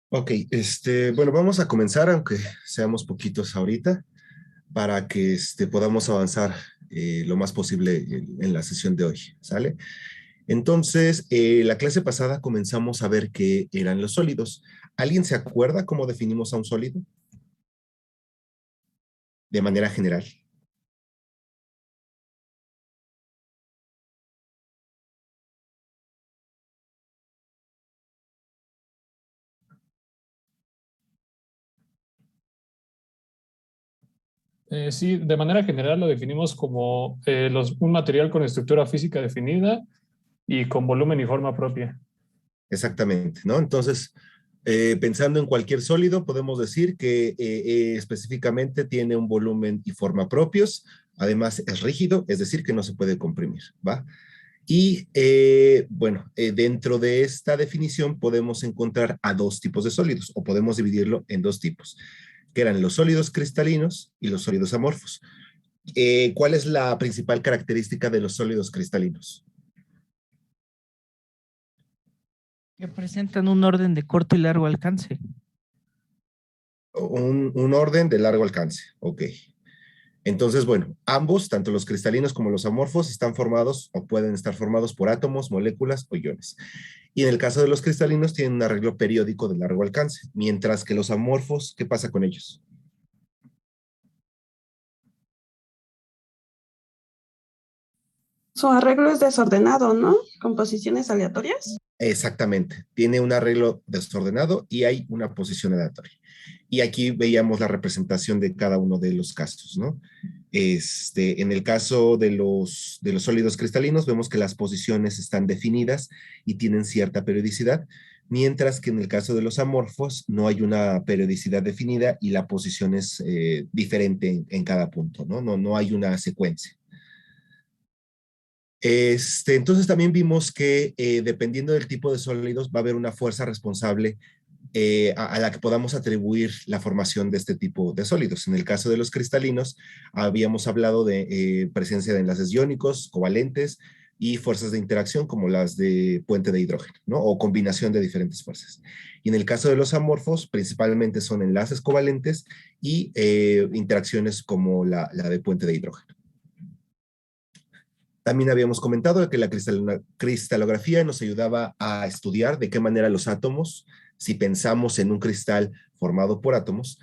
Ok, bueno, vamos a comenzar, aunque seamos poquitos ahorita, para que podamos avanzar lo más posible en la sesión de hoy, ¿sale? Entonces, la clase pasada comenzamos a ver qué eran los sólidos. ¿Alguien se acuerda cómo definimos a un sólido? De manera general. Sí, de manera general lo definimos como un material con estructura física definida y con volumen y forma propia. Exactamente, ¿no? Entonces, pensando en cualquier sólido, podemos decir que específicamente tiene un volumen y forma propios. Además, es rígido, es decir, que no se puede comprimir, ¿va? Y bueno, dentro de esta definición podemos encontrar a dos tipos de sólidos, o podemos dividirlo en dos tipos, que eran los sólidos cristalinos y los sólidos amorfos. ¿Cuál es la principal característica de los sólidos cristalinos? Que presentan un orden de corto y largo alcance. Un orden de largo alcance, ok. Entonces, bueno, ambos, tanto los cristalinos como los amorfos, están formados o pueden estar formados por átomos, moléculas o iones. Y en el caso de los cristalinos, tienen un arreglo periódico de largo alcance, mientras que los amorfos, ¿qué pasa con ellos? Su arreglo es desordenado, ¿no? Composiciones aleatorias. Exactamente, tiene un arreglo desordenado y hay una posición aleatoria. Y aquí veíamos la representación de cada uno de los casos, ¿no? En el caso de los sólidos cristalinos, vemos que las posiciones están definidas y tienen cierta periodicidad, mientras que en el caso de los amorfos no hay una periodicidad definida y la posición es diferente en cada punto, ¿no? No hay una secuencia. Entonces también vimos que dependiendo del tipo de sólidos va a haber una fuerza responsable a la que podamos atribuir la formación de este tipo de sólidos. En el caso de los cristalinos, habíamos hablado de presencia de enlaces iónicos, covalentes y fuerzas de interacción como las de puente de hidrógeno, ¿no? O combinación de diferentes fuerzas. Y en el caso de los amorfos, principalmente son enlaces covalentes y interacciones como la de puente de hidrógeno. También habíamos comentado que la cristalografía nos ayudaba a estudiar de qué manera los átomos, si pensamos en un cristal formado por átomos,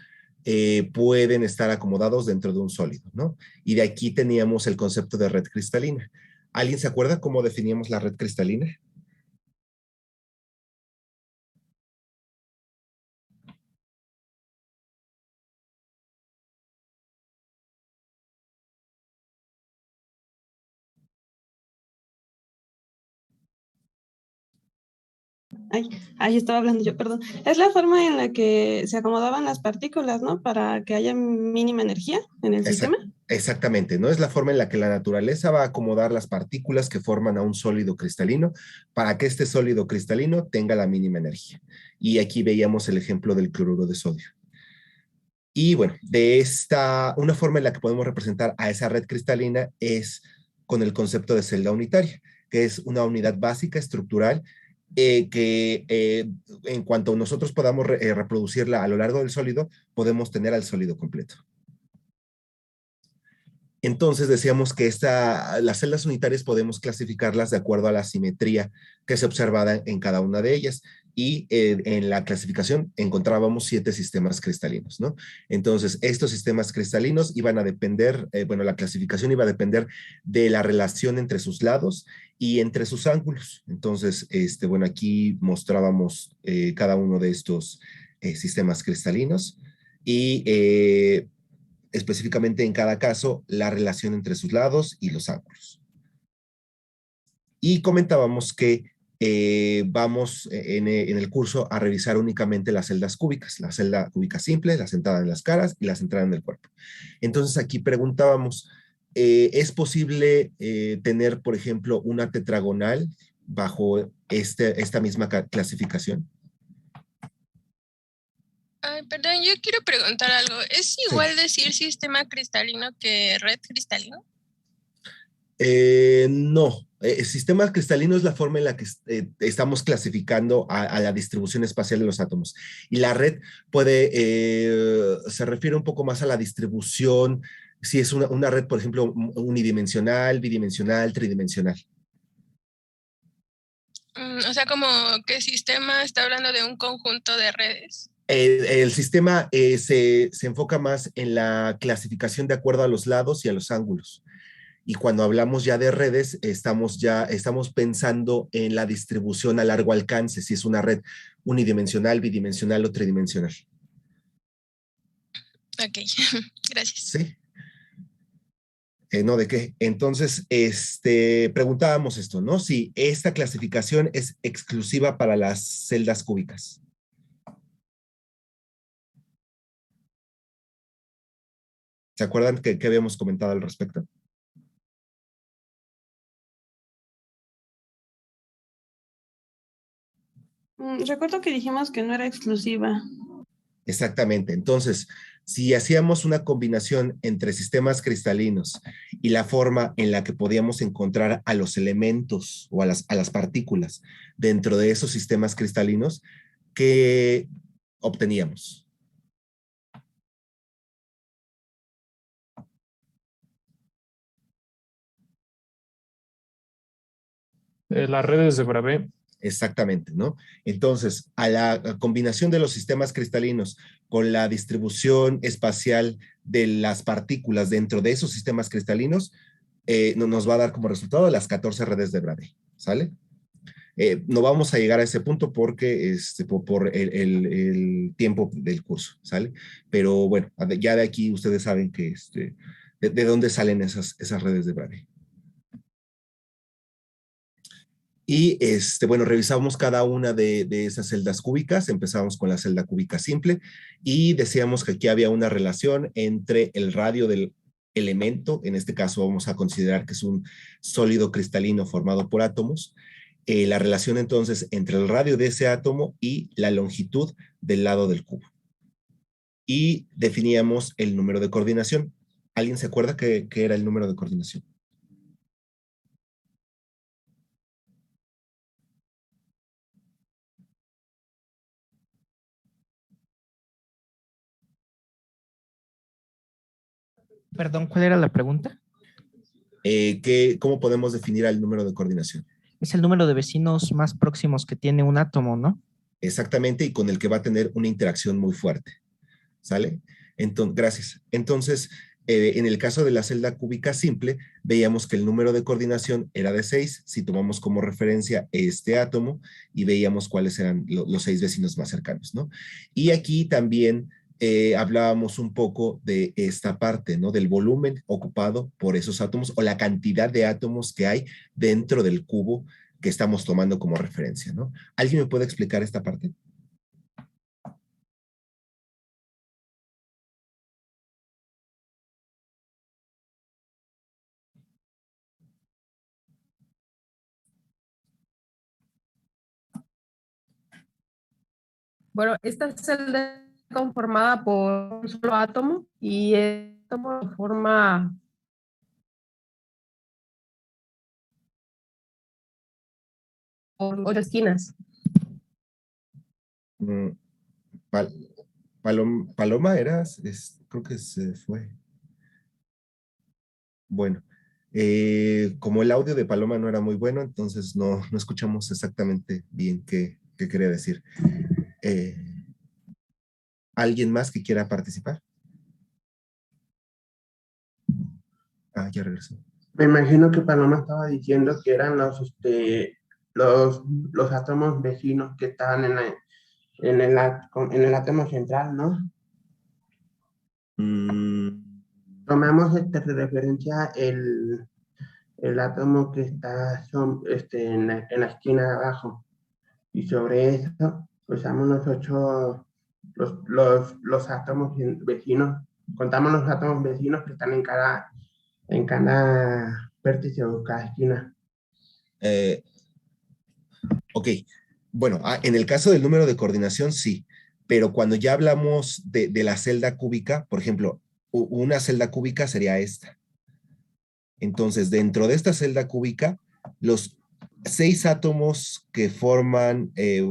pueden estar acomodados dentro de un sólido, ¿no? Y de aquí teníamos el concepto de red cristalina. ¿Alguien se acuerda cómo definíamos la red cristalina? Ahí estaba hablando yo, perdón. Es la forma en la que se acomodaban las partículas, ¿no? Para que haya mínima energía en el sistema. Exactamente, ¿no? Es la forma en la que la naturaleza va a acomodar las partículas que forman a un sólido cristalino para que este sólido cristalino tenga la mínima energía. Y aquí veíamos el ejemplo del cloruro de sodio. Y bueno, una forma en la que podemos representar a esa red cristalina es con el concepto de celda unitaria, que es una unidad básica estructural que en cuanto nosotros podamos reproducirla a lo largo del sólido, podemos tener al sólido completo. Entonces decíamos que las celdas unitarias podemos clasificarlas de acuerdo a la simetría que se observaba en cada una de ellas. Y en la clasificación encontrábamos 7 sistemas cristalinos, ¿no? Entonces, estos sistemas cristalinos iban a depender, bueno, la clasificación iba a depender de la relación entre sus lados y entre sus ángulos. Entonces, bueno, aquí mostrábamos cada uno de estos sistemas cristalinos y específicamente en cada caso la relación entre sus lados y los ángulos. Y comentábamos que vamos en el curso a revisar únicamente las celdas cúbicas, la celda cúbica simple, la centrada en las caras y la centrada en el cuerpo. Entonces aquí preguntábamos, ¿es posible tener, por ejemplo, una tetragonal bajo esta misma clasificación? Ay, perdón, yo quiero preguntar algo. ¿Es igual Sí. decir sistema cristalino que red cristalino? No, sistemas cristalinos es la forma en la que estamos clasificando a la distribución espacial de los átomos. Y la red se refiere un poco más a la distribución, si es una red, por ejemplo, unidimensional, bidimensional, tridimensional. O sea, como que sistema está hablando de un conjunto de redes. El sistema se enfoca más en la clasificación de acuerdo a los lados y a los ángulos. Y cuando hablamos ya de redes, estamos pensando en la distribución a largo alcance, si es una red unidimensional, bidimensional o tridimensional. Ok, gracias. Sí. No, ¿de qué? Entonces, preguntábamos esto, ¿no? Si esta clasificación es exclusiva para las celdas cúbicas. ¿Se acuerdan que habíamos comentado al respecto? Recuerdo que dijimos que no era exclusiva. Exactamente. Entonces, si hacíamos una combinación entre sistemas cristalinos y la forma en la que podíamos encontrar a los elementos o a las partículas dentro de esos sistemas cristalinos, ¿qué obteníamos? Las redes de Bravais. Exactamente, ¿no? Entonces, a la combinación de los sistemas cristalinos con la distribución espacial de las partículas dentro de esos sistemas cristalinos, nos va a dar como resultado las 14 redes de Bravais, ¿sale? No vamos a llegar a ese punto porque por el tiempo del curso, ¿sale? Pero bueno, ya de aquí ustedes saben que de dónde salen esas redes de Bravais. Y bueno, revisamos cada una de esas celdas cúbicas, empezamos con la celda cúbica simple y decíamos que aquí había una relación entre el radio del elemento, en este caso vamos a considerar que es un sólido cristalino formado por átomos, la relación entonces entre el radio de ese átomo y la longitud del lado del cubo. Y definíamos el número de coordinación. ¿Alguien se acuerda qué era el número de coordinación? Perdón, ¿cuál era la pregunta? ¿Cómo podemos definir el número de coordinación? Es el número de vecinos más próximos que tiene un átomo, ¿no? Exactamente, y con el que va a tener una interacción muy fuerte. ¿Sale? Entonces, gracias. Entonces, en el caso de la celda cúbica simple, veíamos que el número de coordinación era de 6, si tomamos como referencia este átomo y veíamos cuáles eran los 6 vecinos más cercanos, ¿no? Y aquí también hablábamos un poco de esta parte, ¿no? Del volumen ocupado por esos átomos o la cantidad de átomos que hay dentro del cubo que estamos tomando como referencia, ¿no? ¿Alguien me puede explicar esta parte? Bueno, esta celda está conformada por un solo átomo y el átomo forma por 8 esquinas. Paloma eras, creo que se fue. Bueno, como el audio de Paloma no era muy bueno, entonces no escuchamos exactamente bien qué quería decir. ¿Alguien más que quiera participar? Ah, ya regresó. Me imagino que Paloma estaba diciendo que eran los átomos vecinos que estaban en el átomo central, ¿no? Tomamos de referencia el átomo que está en la esquina de abajo. Y sobre eso usamos los átomos vecinos, contamos los átomos vecinos que están en cada vértice o cada esquina. Ok, bueno, en el caso del número de coordinación sí, pero cuando ya hablamos de la celda cúbica, por ejemplo, una celda cúbica sería esta. Entonces, dentro de esta celda cúbica, los 6 átomos que forman, que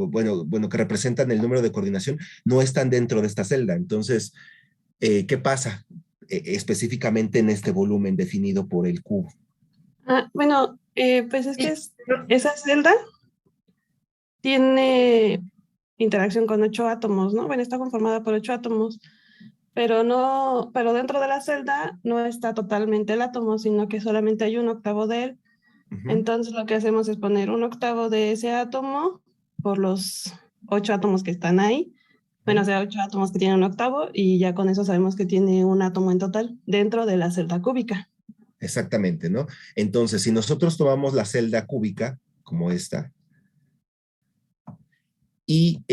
representan el número de coordinación, no están dentro de esta celda. Entonces, ¿qué pasa específicamente en este volumen definido por el cubo? Bueno, pues es que esa celda tiene interacción con 8 átomos, ¿no? Bueno, está conformada por 8 átomos, pero dentro de la celda no está totalmente el átomo, sino que solamente hay un octavo de él. Entonces lo que hacemos es poner un octavo de ese átomo por los 8 átomos que están ahí. Bueno, o sea, 8 átomos que tienen un octavo, y ya con eso sabemos que tiene un átomo en total dentro de la celda cúbica. Exactamente, ¿no? Entonces, si nosotros tomamos la celda cúbica, como esta, y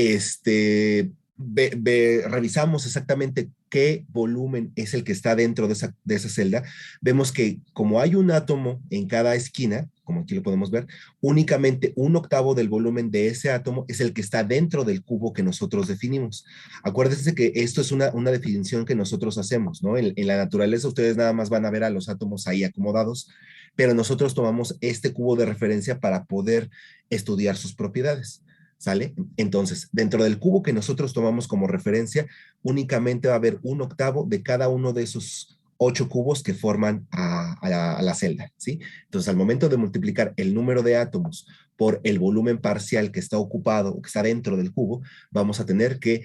revisamos exactamente qué volumen es el que está dentro de esa celda, vemos que como hay un átomo en cada esquina, como aquí lo podemos ver, únicamente un octavo del volumen de ese átomo es el que está dentro del cubo que nosotros definimos. Acuérdense que esto es una definición que nosotros hacemos, ¿no? En la naturaleza ustedes nada más van a ver a los átomos ahí acomodados, pero nosotros tomamos este cubo de referencia para poder estudiar sus propiedades. ¿Sale? Entonces, dentro del cubo que nosotros tomamos como referencia, únicamente va a haber un octavo de cada uno de esos 8 cubos que forman a la celda, ¿sí? Entonces, al momento de multiplicar el número de átomos por el volumen parcial que está ocupado o que está dentro del cubo, vamos a tener que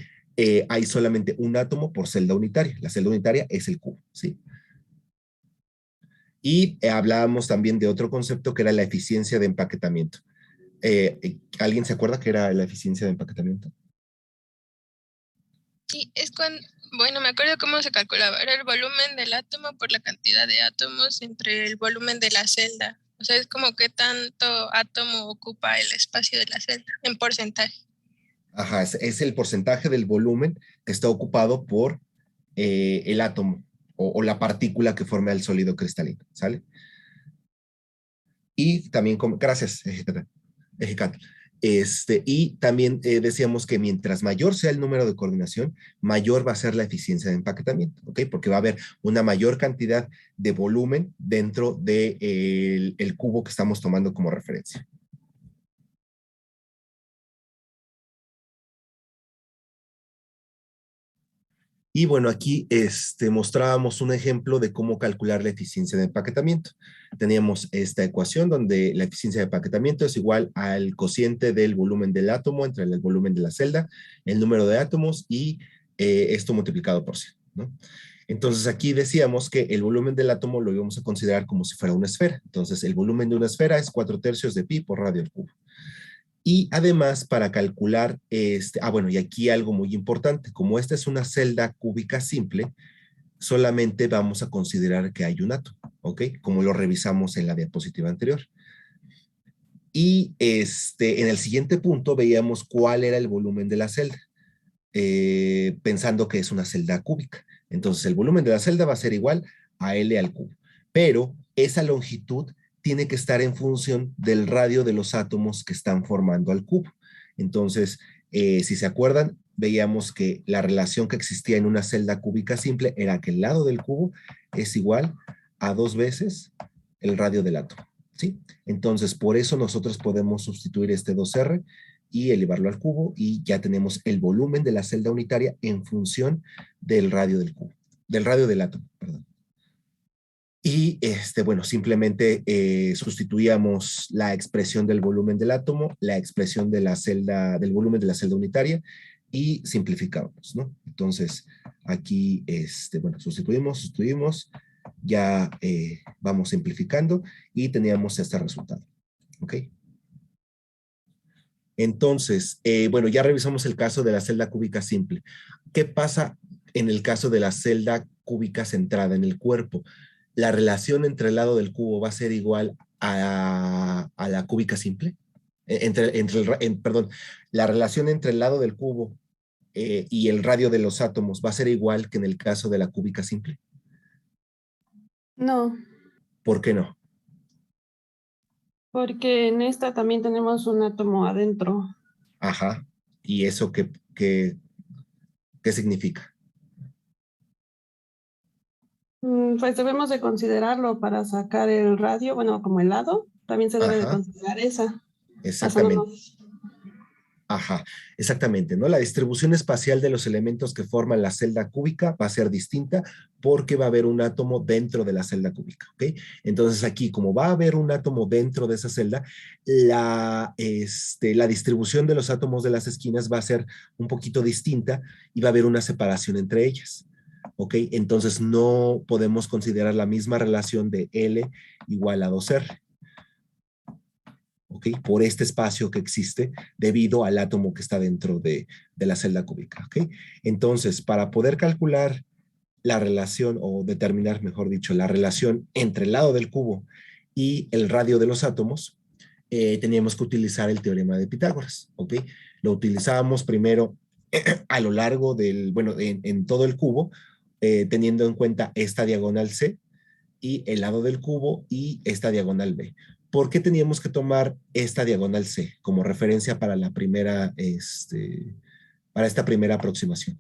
hay solamente un átomo por celda unitaria. La celda unitaria es el cubo, ¿sí? Y hablábamos también de otro concepto que era la eficiencia de empaquetamiento. ¿Alguien se acuerda qué era la eficiencia de empaquetamiento? Sí, es cuando, bueno, me acuerdo cómo se calculaba. Era el volumen del átomo por la cantidad de átomos entre el volumen de la celda. O sea, es como qué tanto átomo ocupa el espacio de la celda en porcentaje. Ajá, es el porcentaje del volumen que está ocupado por el átomo o la partícula que forma el sólido cristalino, ¿sale? Y también, gracias, Ejecat. Y también decíamos que mientras mayor sea el número de coordinación, mayor va a ser la eficiencia de empaquetamiento, ¿ok? Porque va a haber una mayor cantidad de volumen dentro del el cubo que estamos tomando como referencia. Y bueno, aquí mostrábamos un ejemplo de cómo calcular la eficiencia de empaquetamiento. Teníamos esta ecuación donde la eficiencia de empaquetamiento es igual al cociente del volumen del átomo entre el volumen de la celda, el número de átomos y esto multiplicado por 100, ¿no? Entonces aquí decíamos que el volumen del átomo lo íbamos a considerar como si fuera una esfera. Entonces el volumen de una esfera es 4/3 de pi por radio al cubo. Y además para calcular, bueno, y aquí algo muy importante, como esta es una celda cúbica simple, solamente vamos a considerar que hay un átomo, ¿ok? Como lo revisamos en la diapositiva anterior. Y en el siguiente punto veíamos cuál era el volumen de la celda, pensando que es una celda cúbica. Entonces el volumen de la celda va a ser igual a L al cubo, pero esa longitud tiene que estar en función del radio de los átomos que están formando al cubo. Entonces, si se acuerdan, veíamos que la relación que existía en una celda cúbica simple era que el lado del cubo es igual a 2 veces el radio del átomo, ¿sí? Entonces, por eso nosotros podemos sustituir este 2R y elevarlo al cubo y ya tenemos el volumen de la celda unitaria en función del radio del cubo, del radio del átomo, perdón. Y bueno, simplemente sustituíamos la expresión del volumen del átomo, la expresión de la celda, del volumen de la celda unitaria y simplificábamos, ¿no? Entonces, aquí, bueno, sustituimos, ya vamos simplificando y teníamos este resultado, ¿ok? Entonces, bueno, ya revisamos el caso de la celda cúbica simple. ¿Qué pasa en el caso de la celda cúbica centrada en el cuerpo? La relación entre el lado del cubo va a ser igual a la cúbica simple. Perdón, la relación entre el lado del cubo y el radio de los átomos va a ser igual que en el caso de la cúbica simple. No. ¿Por qué no? Porque en esta también tenemos un átomo adentro. Ajá. ¿Y eso qué significa? Pues debemos de considerarlo para sacar el radio, bueno, como el lado, también se debe de Ajá, considerar esa, exactamente. basándonos. Ajá, exactamente, ¿no? La distribución espacial de los elementos que forman la celda cúbica va a ser distinta porque va a haber un átomo dentro de la celda cúbica, ¿ok? Entonces aquí, como va a haber un átomo dentro de esa celda, la distribución de los átomos de las esquinas va a ser un poquito distinta y va a haber una separación entre ellas, ¿ok? Entonces no podemos considerar la misma relación de L igual a 2R. ¿Ok? Por este espacio que existe debido al átomo que está dentro de la celda cúbica, ¿ok? Entonces, para poder calcular la relación, o determinar, mejor dicho, la relación entre el lado del cubo y el radio de los átomos, teníamos que utilizar el teorema de Pitágoras, ¿ok? Lo utilizábamos primero a lo largo del, bueno, en todo el cubo, teniendo en cuenta esta diagonal C, y el lado del cubo y esta diagonal B. ¿Por qué teníamos que tomar esta diagonal C como referencia para la primera, para esta primera aproximación?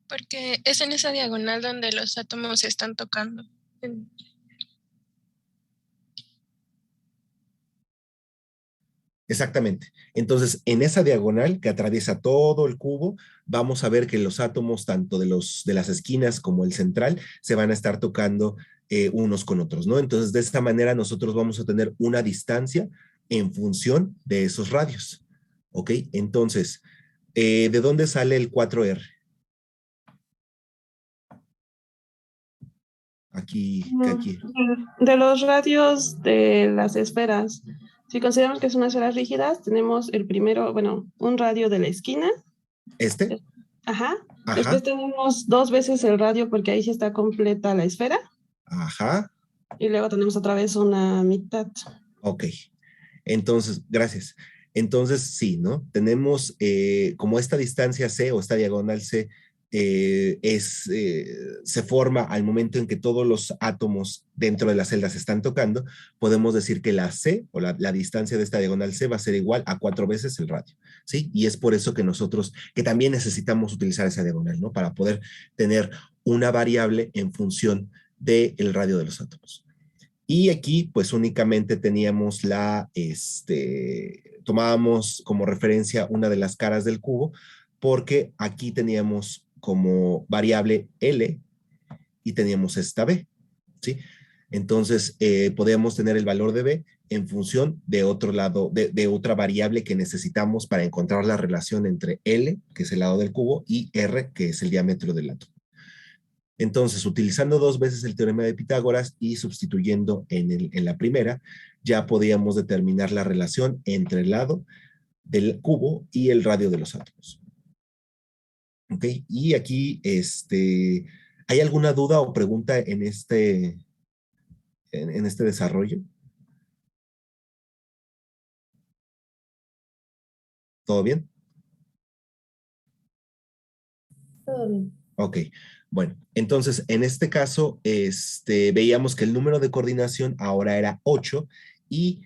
Porque es en esa diagonal donde los átomos se están tocando. Exactamente. Entonces, en esa diagonal que atraviesa todo el cubo, vamos a ver que los átomos, tanto de las esquinas como el central, se van a estar tocando unos con otros, ¿no? Entonces, de esta manera nosotros vamos a tener una distancia en función de esos radios, ¿ok? Entonces, ¿de dónde sale el 4R? Aquí. De los radios de las esferas, si consideramos que son esferas rígidas, tenemos el primero, bueno, un radio de la esquina. ¿Este? Ajá. Ajá. Después tenemos 2 veces el radio porque ahí sí está completa la esfera. Ajá. Y luego tenemos otra vez una mitad. Ok. Entonces, gracias. Entonces, sí, ¿no? Tenemos como esta distancia C o esta diagonal C se forma al momento en que todos los átomos dentro de la celda se están tocando, podemos decir que la C o la distancia de esta diagonal C va a ser igual a 4 veces el radio, ¿sí? Y es por eso que nosotros, que también necesitamos utilizar esa diagonal, ¿no? Para poder tener una variable en función del radio de los átomos. Y aquí, pues únicamente teníamos tomábamos como referencia una de las caras del cubo, porque aquí teníamos como variable L y teníamos esta B, ¿sí? Entonces, podíamos tener el valor de B en función de otro lado, de otra variable que necesitamos para encontrar la relación entre L, que es el lado del cubo, y R, que es el diámetro del átomo. Entonces, utilizando 2 veces el teorema de Pitágoras y sustituyendo en la primera, ya podíamos determinar la relación entre el lado del cubo y el radio de los átomos. ¿Ok? Y aquí, ¿hay alguna duda o pregunta en este desarrollo? ¿Todo bien? Todo bien. Ok, bueno, entonces en este caso veíamos que el número de coordinación ahora era 8 y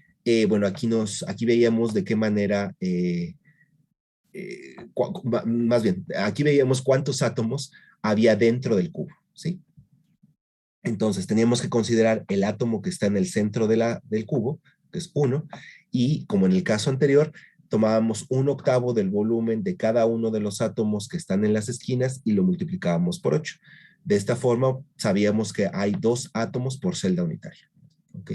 bueno, aquí veíamos de qué manera, más bien, aquí veíamos cuántos átomos había dentro del cubo, ¿sí? Entonces teníamos que considerar el átomo que está en el centro del cubo, que es 1, y como en el caso anterior, tomábamos 1/8 del volumen de cada uno de los átomos que están en las esquinas y lo multiplicábamos por 8. De esta forma, sabíamos que hay 2 átomos por celda unitaria. ¿Ok?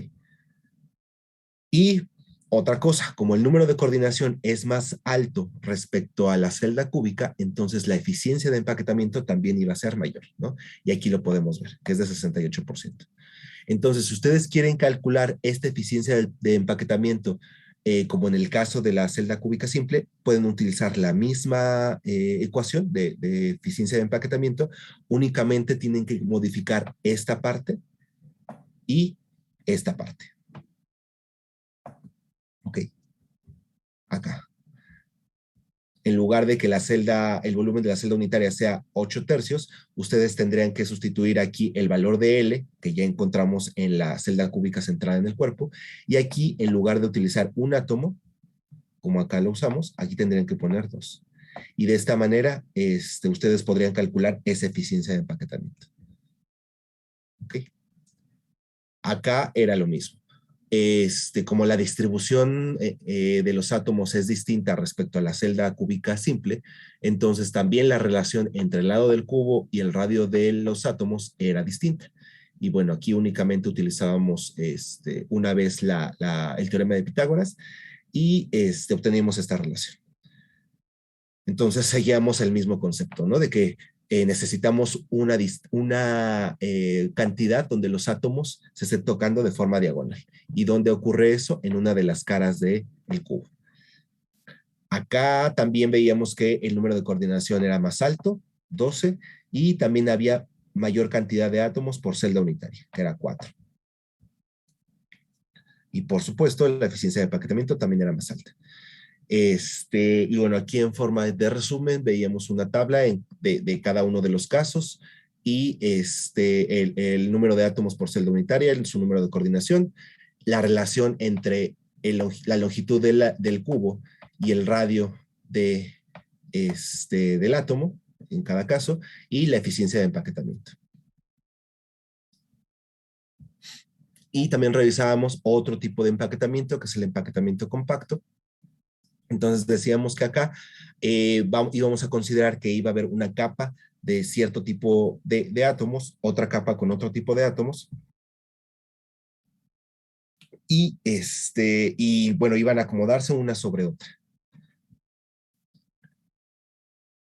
Y otra cosa, como el número de coordinación es más alto respecto a la celda cúbica, entonces la eficiencia de empaquetamiento también iba a ser mayor, ¿no? Y aquí lo podemos ver, que es de 68%. Entonces, si ustedes quieren calcular esta eficiencia de empaquetamiento, como en el caso de la celda cúbica simple, pueden utilizar la misma ecuación de eficiencia de empaquetamiento, únicamente tienen que modificar esta parte y esta parte. Ok, acá. en lugar de que el volumen de la celda unitaria sea 8/3, ustedes tendrían que sustituir aquí el valor de L, que ya encontramos en la celda cúbica centrada en el cuerpo, y aquí, en lugar de utilizar un átomo, como acá lo usamos, aquí tendrían que poner 2. Y de esta manera, ustedes podrían calcular esa eficiencia de empaquetamiento. ¿Ok? Acá era lo mismo. Como la distribución de los átomos es distinta respecto a la celda cúbica simple, entonces también la relación entre el lado del cubo y el radio de los átomos era distinta. Y bueno, aquí únicamente utilizábamos una vez el teorema de Pitágoras y obteníamos esta relación. Entonces seguíamos el mismo concepto, ¿no? De que necesitamos una cantidad donde los átomos se estén tocando de forma diagonal. ¿Y dónde ocurre eso? En una de las caras del cubo. Acá también veíamos que el número de coordinación era más alto, 12, y también había mayor cantidad de átomos por celda unitaria, que era 4. Y por supuesto, la eficiencia de empaquetamiento también era más alta. Y bueno, aquí en forma de resumen veíamos una tabla de cada uno de los casos y el número de átomos por celda unitaria, su número de coordinación, la relación entre la longitud del cubo y el radio del átomo en cada caso y la eficiencia de empaquetamiento. Y también revisábamos otro tipo de empaquetamiento que es el empaquetamiento compacto. Entonces decíamos que acá íbamos a considerar que iba a haber una capa de cierto tipo de átomos, otra capa con otro tipo de átomos, y bueno, iban a acomodarse una sobre otra.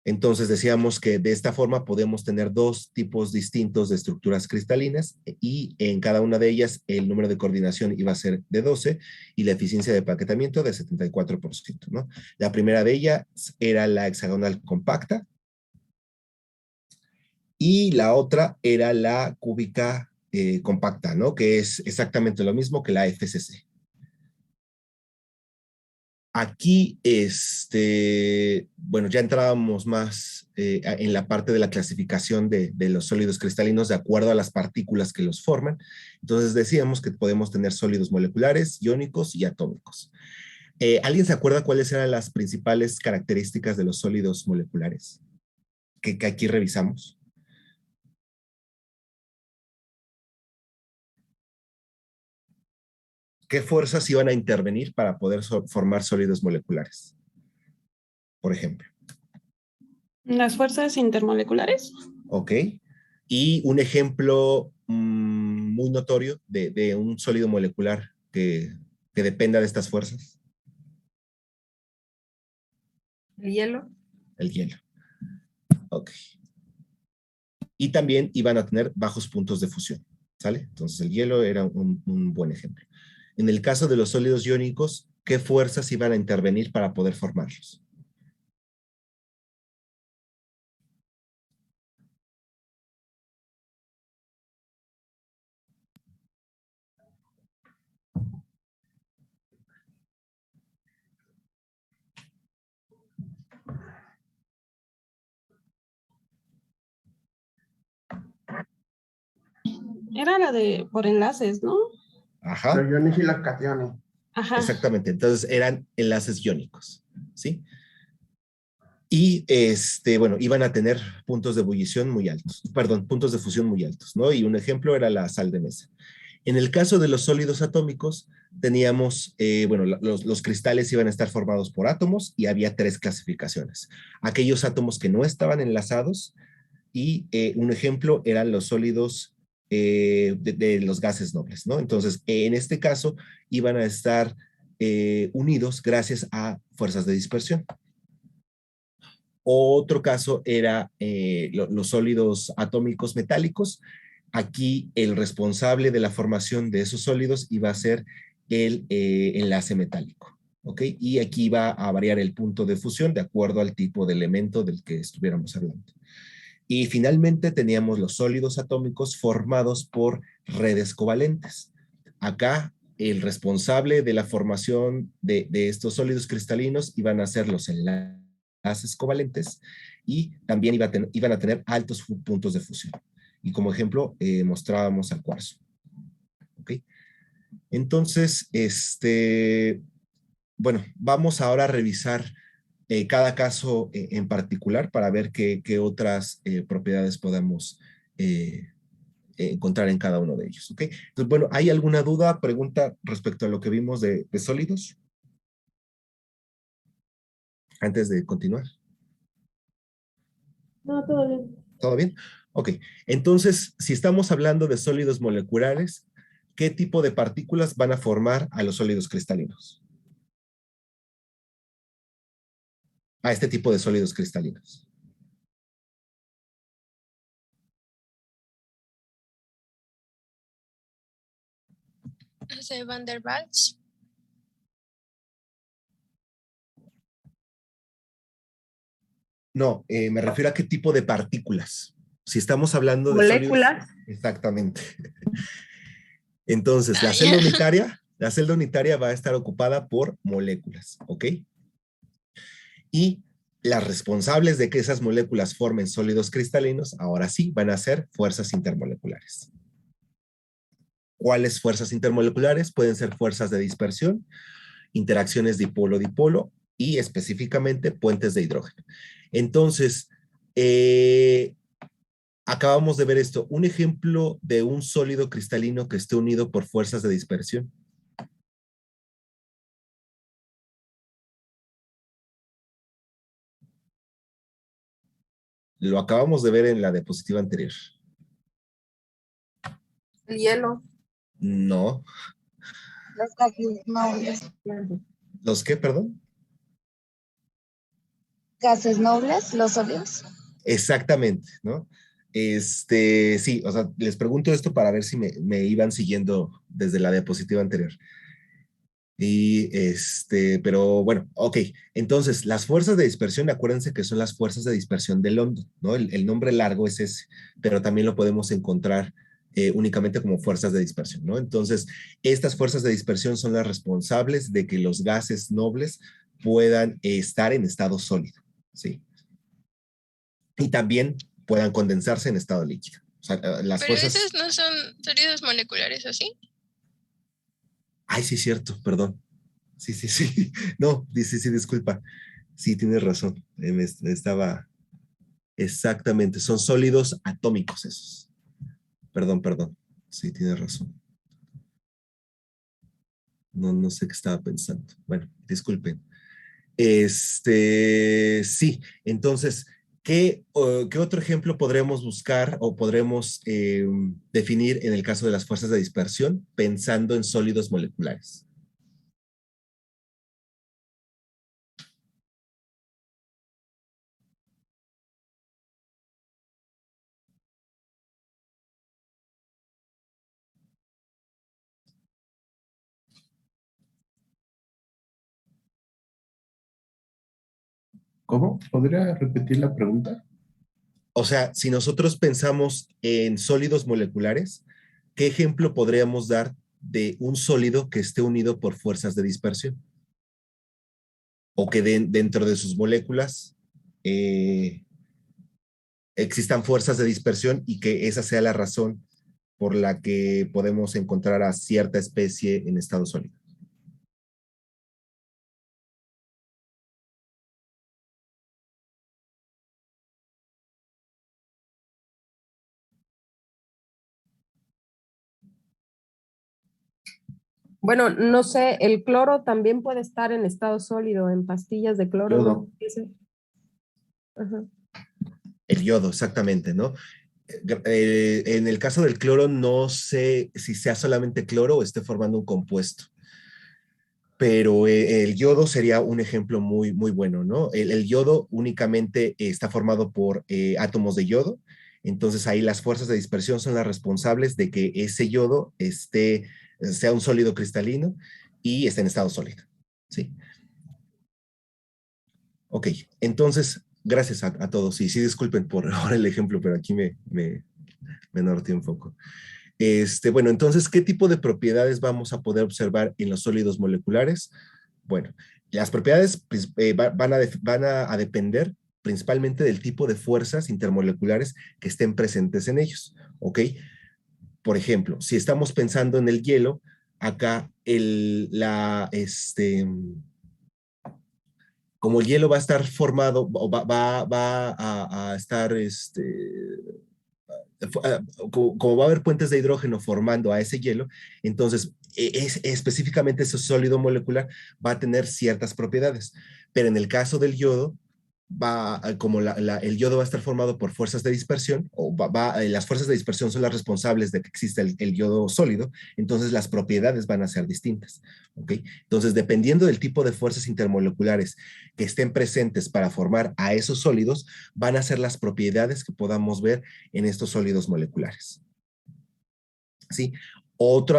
Entonces decíamos que de esta forma podemos tener dos tipos distintos de estructuras cristalinas y en cada una de ellas el número de coordinación iba a ser de 12 y la eficiencia de empaquetamiento de 74%, ¿no? La primera de ellas era la hexagonal compacta y la otra era la cúbica compacta, ¿no? Que es exactamente lo mismo que la FCC. Aquí, bueno, ya entrábamos más en la parte de la clasificación de los sólidos cristalinos de acuerdo a las partículas que los forman. Entonces decíamos que podemos tener sólidos moleculares, iónicos y atómicos. ¿Alguien se acuerda cuáles eran las principales características de los sólidos moleculares que aquí revisamos? ¿Qué fuerzas iban a intervenir para poder formar sólidos moleculares? Por ejemplo. Las fuerzas intermoleculares. Ok. Y un ejemplo muy notorio de un sólido molecular que dependa de estas fuerzas. ¿El hielo? El hielo. Ok. Y también iban a tener bajos puntos de fusión, ¿sale? Entonces el hielo era un buen ejemplo. En el caso de los sólidos iónicos, ¿qué fuerzas iban a intervenir para poder formarlos? Era la de por enlaces, ¿no? Ajá. Los iones y las cationes. Ajá. Exactamente. Entonces eran enlaces iónicos, ¿sí? Y, bueno, iban a tener puntos de ebullición muy altos, perdón, puntos de fusión muy altos, ¿no? Y un ejemplo era la sal de mesa. En el caso de los sólidos atómicos, teníamos, bueno, los cristales iban a estar formados por átomos y había 3 clasificaciones. Aquellos átomos que no estaban enlazados y un ejemplo eran los sólidos de los gases nobles, ¿no? Entonces, en este caso, iban a estar unidos gracias a fuerzas de dispersión. Otro caso era los sólidos atómicos metálicos. Aquí el responsable de la formación de esos sólidos iba a ser el enlace metálico, ¿ok? Y aquí iba a variar el punto de fusión de acuerdo al tipo de elemento del que estuviéramos hablando. Y finalmente teníamos los sólidos atómicos formados por redes covalentes. Acá el responsable de la formación de estos sólidos cristalinos iban a ser los enlaces haces covalentes y también iban a tener altos puntos de fusión. Y como ejemplo, mostrábamos al cuarzo. ¿Ok? Entonces, bueno, vamos ahora a revisar cada caso en particular para ver qué otras propiedades podemos encontrar en cada uno de ellos. ¿Ok? Entonces, bueno, ¿hay alguna duda, pregunta respecto a lo que vimos de sólidos? Antes de continuar. No, todo bien. ¿Todo bien? Ok. Entonces, si estamos hablando de sólidos moleculares, ¿qué tipo de partículas van a formar a los sólidos cristalinos? A este tipo de sólidos cristalinos. No sé, Van der Waals. No, me refiero a qué tipo de partículas. Si estamos hablando de Moléculas. sólidos, exactamente. Entonces, Ah, ya. la celda unitaria va a estar ocupada por moléculas, ¿ok? Y las responsables de que esas moléculas formen sólidos cristalinos, ahora sí, van a ser fuerzas intermoleculares. ¿Cuáles fuerzas intermoleculares? Pueden ser fuerzas de dispersión, interacciones dipolo-dipolo y específicamente puentes de hidrógeno. Entonces, acabamos de ver esto, un ejemplo de un sólido cristalino que esté unido por fuerzas de dispersión. Lo acabamos de ver en la diapositiva anterior. El hielo. No. Los gases nobles. ¿Los qué, perdón? Gases nobles, los sólidos. Exactamente, ¿no? Sí, o sea, les pregunto esto para ver si me iban siguiendo desde la diapositiva anterior. Y pero bueno, ok. Entonces, las fuerzas de dispersión, acuérdense que son las fuerzas de dispersión del hondo, ¿no? El nombre largo es ese, pero también lo podemos encontrar únicamente como fuerzas de dispersión, ¿no? Entonces, estas fuerzas de dispersión son las responsables de que los gases nobles puedan estar en estado sólido, ¿sí? Y también puedan condensarse en estado líquido. O sea, las Pero fuerzas... esos no son sólidos moleculares, ¿o sí? Ay, sí, cierto, perdón. Sí, sí, sí. No, sí, sí, disculpa. Sí, tienes razón. Estaba exactamente. Son sólidos atómicos esos. Perdón, perdón. Sí, tienes razón. No sé qué estaba pensando. Bueno, disculpen. Sí, entonces, ¿qué otro ejemplo podremos buscar o podremos definir en el caso de las fuerzas de dispersión pensando en sólidos moleculares? ¿Cómo? ¿Podría repetir la pregunta? O sea, si nosotros pensamos en sólidos moleculares, ¿qué ejemplo podríamos dar de un sólido que esté unido por fuerzas de dispersión? O que dentro de sus moléculas existan fuerzas de dispersión y que esa sea la razón por la que podemos encontrar a cierta especie en estado sólido. Bueno, no sé, el cloro también puede estar en estado sólido, en pastillas de cloro. Yodo. ¿No? Ajá. El yodo, exactamente, ¿no? En el caso del cloro, no sé si sea solamente cloro o esté formando un compuesto, pero el yodo sería un ejemplo muy, muy bueno, ¿no? El yodo únicamente está formado por átomos de yodo, entonces ahí las fuerzas de dispersión son las responsables de que ese yodo sea un sólido cristalino y esté en estado sólido, ¿sí? Ok, entonces, gracias a todos. Y sí, disculpen por ahora el ejemplo, pero aquí me norteé un poco. Bueno, entonces, ¿qué tipo de propiedades vamos a poder observar en los sólidos moleculares? Bueno, Las propiedades pues, van a depender principalmente del tipo de fuerzas intermoleculares que estén presentes en ellos, ¿ok? Por ejemplo, si estamos pensando en el hielo, acá como el hielo va a estar formado, o va a estar, como va a haber puentes de hidrógeno formando a ese hielo, entonces específicamente ese sólido molecular va a tener ciertas propiedades. Pero en el caso del yodo, como el yodo va a estar formado por fuerzas de dispersión, las fuerzas de dispersión son las responsables de que exista el yodo sólido, entonces las propiedades van a ser distintas. ¿Ok? Entonces, dependiendo del tipo de fuerzas intermoleculares que estén presentes para formar a esos sólidos, van a ser las propiedades que podamos ver en estos sólidos moleculares. ¿Sí? Otro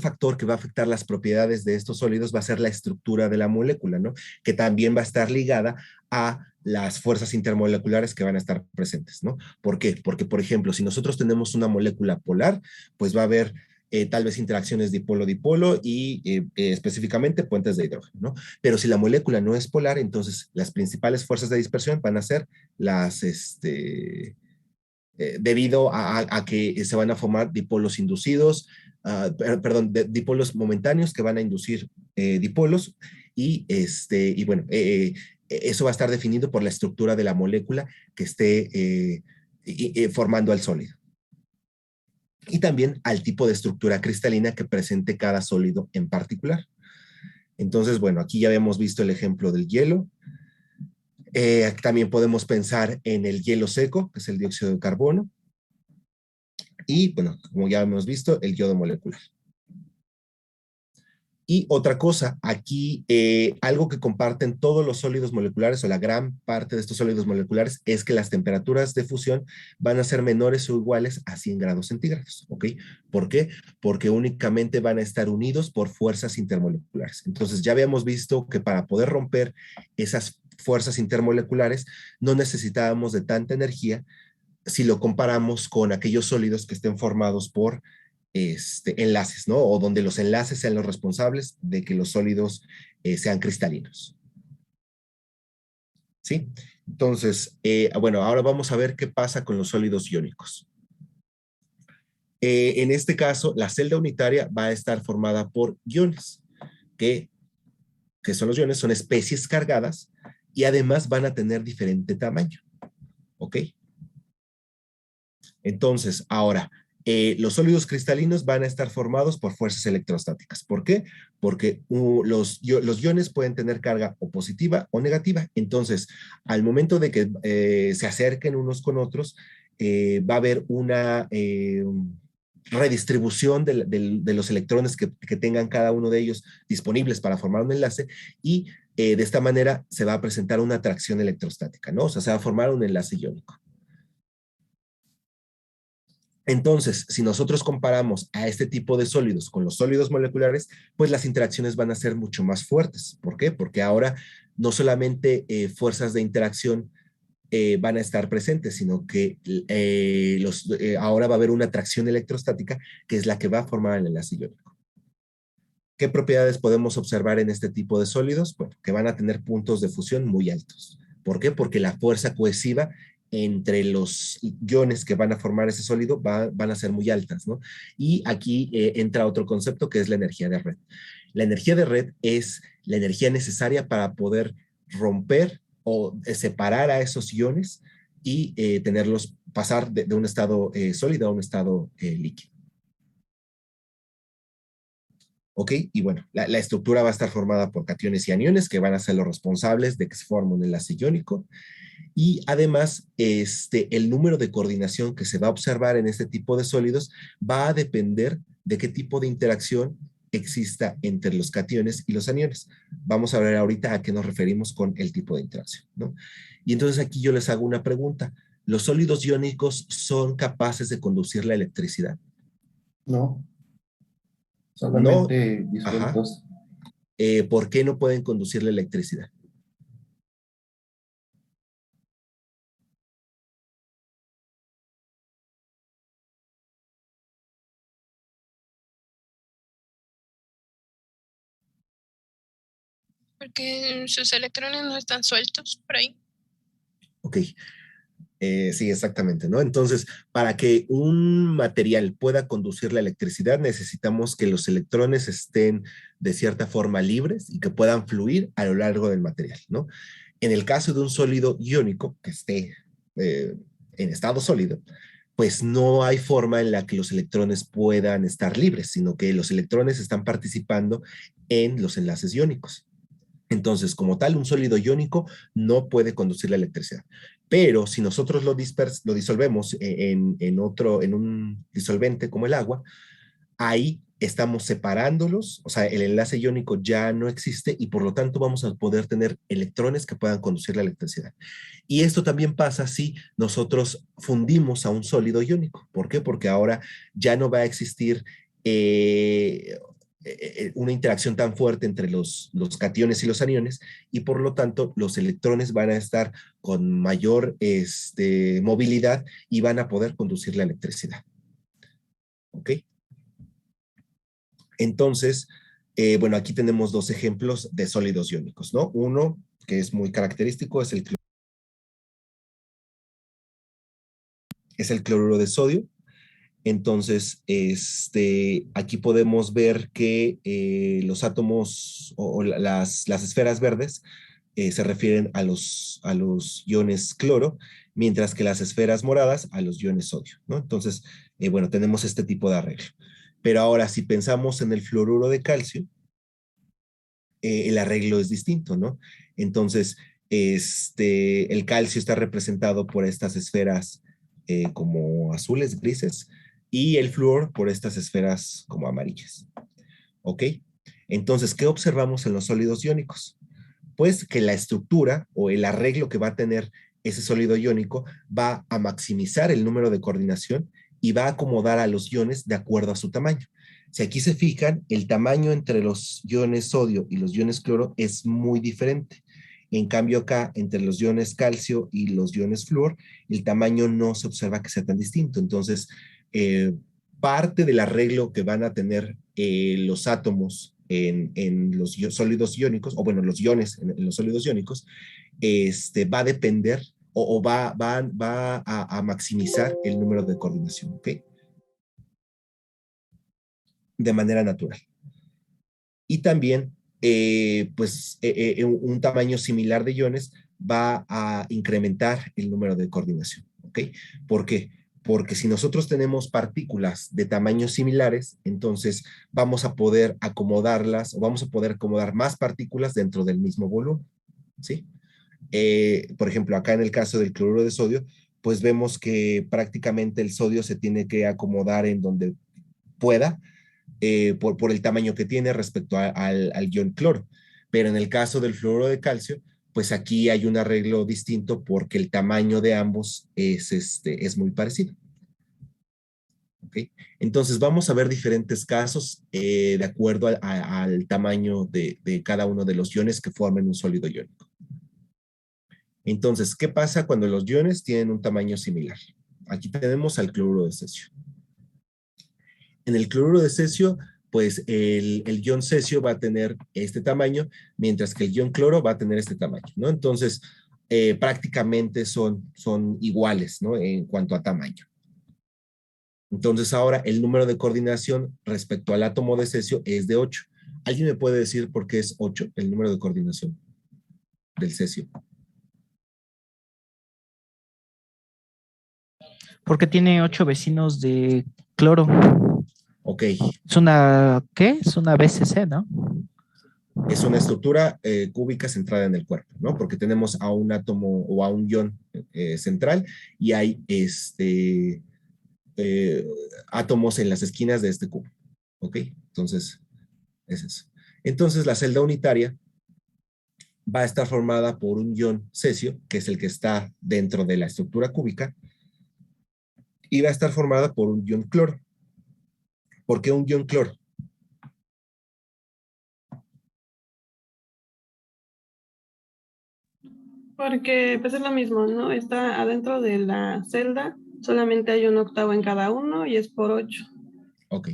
factor que va a afectar las propiedades de estos sólidos va a ser la estructura de la molécula, ¿no? Que también va a estar ligada a las fuerzas intermoleculares que van a estar presentes, ¿no? ¿Por qué? Porque, por ejemplo, si nosotros tenemos una molécula polar, pues va a haber tal vez interacciones dipolo-dipolo y específicamente puentes de hidrógeno, ¿no? Pero si la molécula no es polar, entonces las principales fuerzas de dispersión van a ser debido a que se van a formar dipolos inducidos, perdón, dipolos momentáneos que van a inducir dipolos y bueno, eso va a estar definido por la estructura de la molécula que esté formando al sólido. Y también al tipo de estructura cristalina que presente cada sólido en particular. Entonces, bueno, aquí ya habíamos visto el ejemplo del hielo. También podemos pensar en el hielo seco, que es el dióxido de carbono. Y, bueno, como ya hemos visto, el yodo molecular. Y otra cosa, aquí algo que comparten todos los sólidos moleculares o la gran parte de estos sólidos moleculares es que las temperaturas de fusión van a ser menores o iguales a 100 grados centígrados, ¿ok? ¿Por qué? Porque únicamente van a estar unidos por fuerzas intermoleculares. Entonces ya habíamos visto que para poder romper esas fuerzas intermoleculares no necesitábamos de tanta energía si lo comparamos con aquellos sólidos que estén formados por enlaces, ¿no? O donde los enlaces sean los responsables de que los sólidos sean cristalinos. ¿Sí? Entonces, bueno, ahora vamos a ver qué pasa con los sólidos iónicos. En este caso, la celda unitaria va a estar formada por iones, que son los iones, son especies cargadas y además van a tener diferente tamaño. ¿Ok? Entonces, ahora, los sólidos cristalinos van a estar formados por fuerzas electrostáticas. ¿Por qué? Porque los iones pueden tener carga o positiva o negativa. Entonces, al momento de que se acerquen unos con otros, va a haber una redistribución de los electrones que tengan cada uno de ellos disponibles para formar un enlace y de esta manera se va a presentar una atracción electrostática, ¿no? O sea, se va a formar un enlace iónico. Entonces, si nosotros comparamos a este tipo de sólidos con los sólidos moleculares, pues las interacciones van a ser mucho más fuertes. ¿Por qué? Porque ahora no solamente fuerzas de interacción van a estar presentes, sino que ahora va a haber una atracción electrostática que es la que va a formar el enlace iónico. ¿Qué propiedades podemos observar en este tipo de sólidos? Bueno, que van a tener puntos de fusión muy altos. ¿Por qué? Porque la fuerza cohesiva entre los iones que van a formar ese sólido van a ser muy altas, ¿no? Y aquí entra otro concepto que es la energía de red. La energía de red es la energía necesaria para poder romper o separar a esos iones y tenerlos pasar de un estado sólido a un estado líquido. ¿Ok? Y bueno, la estructura va a estar formada por cationes y aniones que van a ser los responsables de que se forme un enlace iónico. Y además, el número de coordinación que se va a observar en este tipo de sólidos va a depender de qué tipo de interacción exista entre los cationes y los aniones. Vamos a ver ahorita a qué nos referimos con el tipo de interacción, ¿no? Y entonces aquí yo les hago una pregunta. ¿Los sólidos iónicos son capaces de conducir la electricidad? No, No. solamente Ajá. disueltos. ¿Por qué no pueden conducir la electricidad? Porque sus electrones no están sueltos por ahí. Ok. Sí, exactamente, ¿no? Entonces, para que un material pueda conducir la electricidad, necesitamos que los electrones estén de cierta forma libres y que puedan fluir a lo largo del material, ¿no? En el caso de un sólido iónico que esté en estado sólido, pues no hay forma en la que los electrones puedan estar libres, sino que los electrones están participando en los enlaces iónicos. Entonces, como tal, un sólido iónico no puede conducir la electricidad. Pero si nosotros lo disolvemos en un disolvente como el agua, ahí estamos separándolos, o sea, el enlace iónico ya no existe y por lo tanto vamos a poder tener electrones que puedan conducir la electricidad. Y esto también pasa si nosotros fundimos a un sólido iónico. ¿Por qué? Porque ahora ya no va a existir una interacción tan fuerte entre los cationes y los aniones y por lo tanto los electrones van a estar con mayor movilidad y van a poder conducir la electricidad. ¿Ok? Entonces, bueno, aquí tenemos dos ejemplos de sólidos iónicos, ¿no? Uno que es muy característico es el cloruro de sodio. Entonces, aquí podemos ver que los átomos o las esferas verdes se refieren a los iones cloro, mientras que las esferas moradas a los iones sodio, ¿no? Entonces, bueno, tenemos este tipo de arreglo. Pero ahora, si pensamos en el fluoruro de calcio, el arreglo es distinto, ¿no? Entonces, el calcio está representado por estas esferas como azules, grises, y el flúor por estas esferas como amarillas. ¿Ok? Entonces, ¿qué observamos en los sólidos iónicos? Pues que la estructura o el arreglo que va a tener ese sólido iónico va a maximizar el número de coordinación y va a acomodar a los iones de acuerdo a su tamaño. Si aquí se fijan, el tamaño entre los iones sodio y los iones cloro es muy diferente. En cambio acá, entre los iones calcio y los iones flúor, el tamaño no se observa que sea tan distinto. Entonces, parte del arreglo que van a tener los átomos en los sólidos iónicos, o bueno, los iones en los sólidos iónicos, va a depender o va a maximizar el número de coordinación, ¿ok? De manera natural. Y también, un tamaño similar de iones va a incrementar el número de coordinación, ¿ok? ¿Por qué? Porque si nosotros tenemos partículas de tamaños similares, entonces vamos a poder acomodarlas o vamos a poder acomodar más partículas dentro del mismo volumen, ¿sí? Por ejemplo, acá en el caso del cloruro de sodio, pues vemos que prácticamente el sodio se tiene que acomodar en donde pueda, por el tamaño que tiene respecto al ion cloro. Pero en el caso del fluoruro de calcio, pues aquí hay un arreglo distinto porque el tamaño de ambos es muy parecido. ¿Okay? Entonces vamos a ver diferentes casos de acuerdo al tamaño de cada uno de los iones que formen un sólido iónico. Entonces, ¿qué pasa cuando los iones tienen un tamaño similar? Aquí tenemos al cloruro de cesio. En el cloruro de cesio, pues el ion cesio va a tener este tamaño, mientras que el ion cloro va a tener este tamaño, ¿no? Entonces, prácticamente son iguales, ¿no? En cuanto a tamaño. Entonces, ahora el número de coordinación respecto al átomo de cesio es de 8. ¿Alguien me puede decir por qué es 8 el número de coordinación del cesio? Porque tiene 8 vecinos de cloro. Ok. Es una, ¿qué? Es una BCC, ¿no? Es una estructura cúbica centrada en el cuerpo, ¿no? Porque tenemos a un átomo o a un ion central y hay átomos en las esquinas de este cubo, ¿ok? Entonces, es eso. Entonces, la celda unitaria va a estar formada por un ion cesio, que es el que está dentro de la estructura cúbica, y va a estar formada por un ion cloro. ¿Por qué un ion cloro? Porque pues es lo mismo, ¿no? Está adentro de la celda, solamente hay un octavo en cada uno y es por 8. Ok,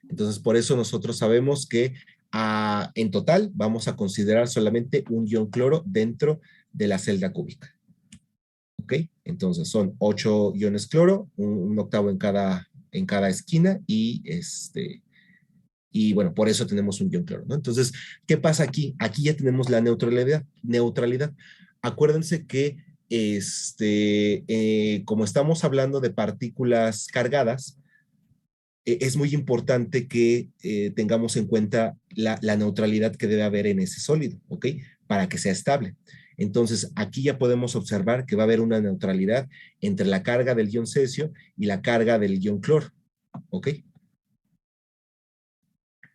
entonces por eso nosotros sabemos que En total, vamos a considerar solamente un ion cloro dentro de la celda cúbica. ¿Ok? Entonces son 8 iones cloro, un octavo en cada esquina y bueno, por eso tenemos un ion cloro, ¿no? Entonces, ¿qué pasa aquí? Aquí ya tenemos la neutralidad. Acuérdense que como estamos hablando de partículas cargadas, es muy importante que tengamos en cuenta la neutralidad que debe haber en ese sólido, ¿ok? Para que sea estable. Entonces, aquí ya podemos observar que va a haber una neutralidad entre la carga del ion cesio y la carga del ion cloro, ¿ok?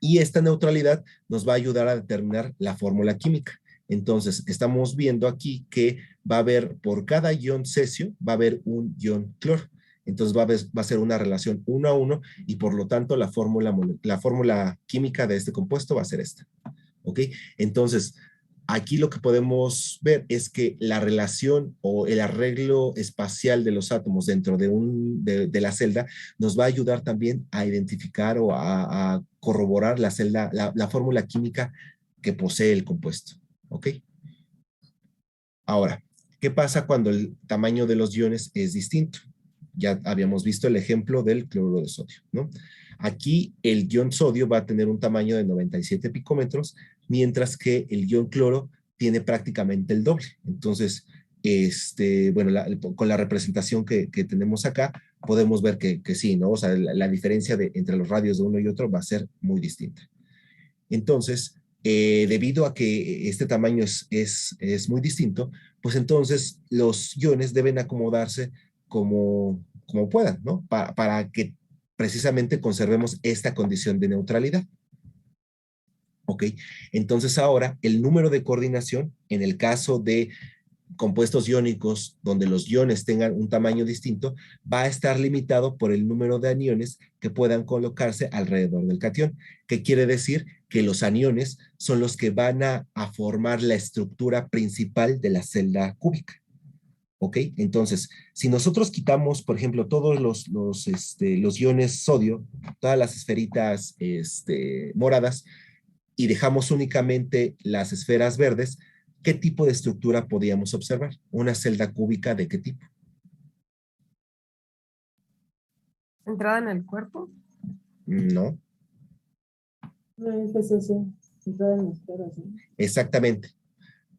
Y esta neutralidad nos va a ayudar a determinar la fórmula química. Entonces, estamos viendo aquí que va a haber, por cada ion cesio, va a haber un ion cloro. Entonces va a ser una relación 1 a 1 y por lo tanto la fórmula química de este compuesto va a ser esta. ¿Ok? Entonces, aquí lo que podemos ver es que la relación o el arreglo espacial de los átomos dentro de la celda nos va a ayudar también a identificar o a corroborar la fórmula química que posee el compuesto. ¿Ok? Ahora, ¿qué pasa cuando el tamaño de los iones es distinto? Ya habíamos visto el ejemplo del cloruro de sodio, ¿no? Aquí el ion sodio va a tener un tamaño de 97 picómetros, mientras que el ion cloro tiene prácticamente el doble. Entonces, bueno, con la representación que tenemos acá, podemos ver que sí, ¿no? O sea, la diferencia entre los radios de uno y otro va a ser muy distinta. Entonces, debido a que este tamaño es muy distinto, pues entonces los iones deben acomodarse como puedan, ¿no? Para que precisamente conservemos esta condición de neutralidad. ¿Ok? Entonces ahora el número de coordinación, en el caso de compuestos iónicos donde los iones tengan un tamaño distinto, va a estar limitado por el número de aniones que puedan colocarse alrededor del catión, que quiere decir que los aniones son los que van a formar la estructura principal de la celda cúbica. ¿Ok? Entonces, si nosotros quitamos, por ejemplo, todos los iones sodio, todas las esferitas moradas, y dejamos únicamente las esferas verdes, ¿qué tipo de estructura podíamos observar? ¿Una celda cúbica de qué tipo? ¿Entrada en el cuerpo? No. Entrada en las caras, ¿no? Exactamente.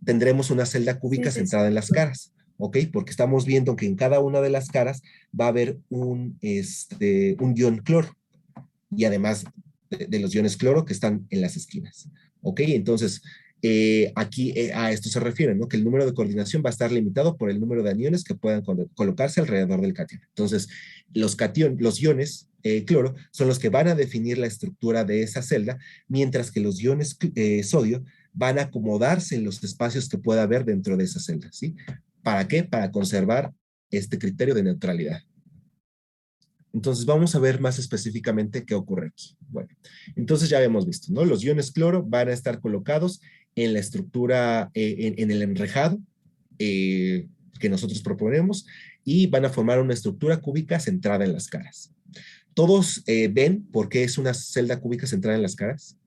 Tendremos una celda cúbica Sí. centrada en las caras, ¿ok? Porque estamos viendo que en cada una de las caras va a haber un ion cloro y además de los iones cloro que están en las esquinas, ¿ok? Entonces, aquí a esto se refiere, ¿no? Que el número de coordinación va a estar limitado por el número de aniones que puedan colocarse alrededor del catión. Entonces, los iones cloro son los que van a definir la estructura de esa celda, mientras que los iones sodio van a acomodarse en los espacios que pueda haber dentro de esa celda, ¿sí? ¿Para qué? Para conservar este criterio de neutralidad. Entonces vamos a ver más específicamente qué ocurre aquí. Bueno, entonces ya habíamos visto, ¿no? Los iones cloro van a estar colocados en la estructura, en el enrejado que nosotros proponemos y van a formar una estructura cúbica centrada en las caras. ¿Todos ven por qué es una celda cúbica centrada en las caras?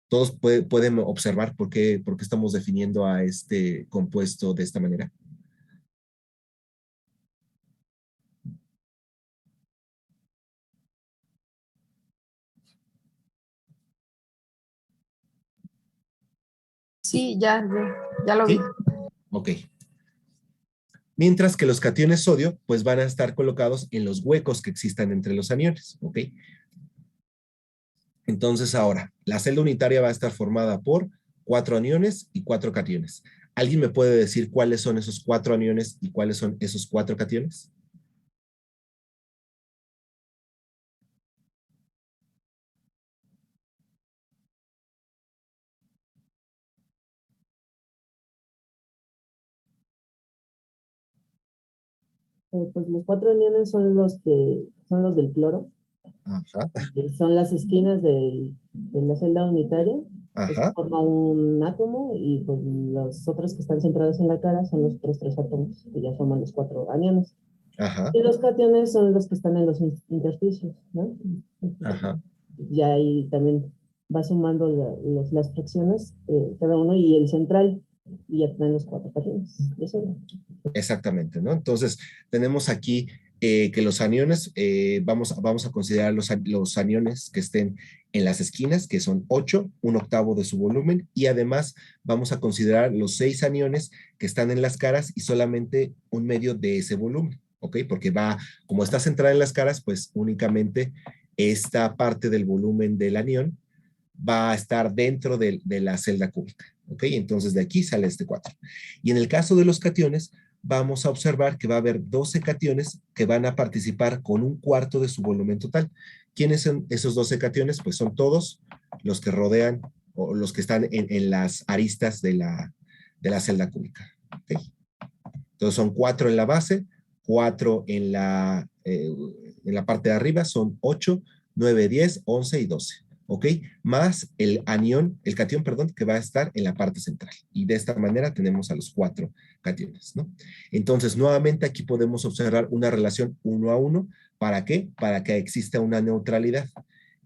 ¿Todos pueden observar por qué estamos definiendo a este compuesto de esta manera? Sí, ya lo vi. ¿Sí? Ok. Mientras que los cationes sodio, pues van a estar colocados en los huecos que existan entre los aniones, ¿ok? Entonces ahora, la celda unitaria va a estar formada por 4 aniones y 4 cationes. ¿Alguien me puede decir cuáles son esos 4 aniones y cuáles son esos 4 cationes? Pues los 4 aniones son los del cloro. Ajá. Son las esquinas de la celda unitaria. Ajá. Forma un átomo y pues los otros que están centrados en la cara son los otros 3 átomos, que ya forman los 4 aniones. Ajá. Y los cationes son los que están en los intersticios, ¿no? Ajá. Ya ahí también va sumando las fracciones, cada uno, y el central, y ya tienen los 4 cationes. Eso. Exactamente, ¿no? Entonces, tenemos aquí que los aniones, vamos a considerar los aniones que estén en las esquinas, que son 8, un octavo de su volumen, y además vamos a considerar los 6 aniones que están en las caras y solamente un medio de ese volumen, ¿ok? Porque va, como está centrada en las caras, pues únicamente esta parte del volumen del anión va a estar dentro de la celda cúbica, ¿ok? Entonces de aquí sale este 4. Y en el caso de los cationes, vamos a observar que va a haber 12 cationes que van a participar con un cuarto de su volumen total. ¿Quiénes son esos 12 cationes? Pues son todos los que rodean o los que están en las aristas de la celda cúbica, ¿ok? Entonces son 4 en la base, 4 en la parte de arriba, son 8, 9, 10, 11 y 12. ¿Ok? Más el anión, el catión, perdón, que va a estar en la parte central. Y de esta manera tenemos a los 4 cationes, ¿no? Entonces, nuevamente aquí podemos observar una relación 1 a 1. ¿Para qué? Para que exista una neutralidad.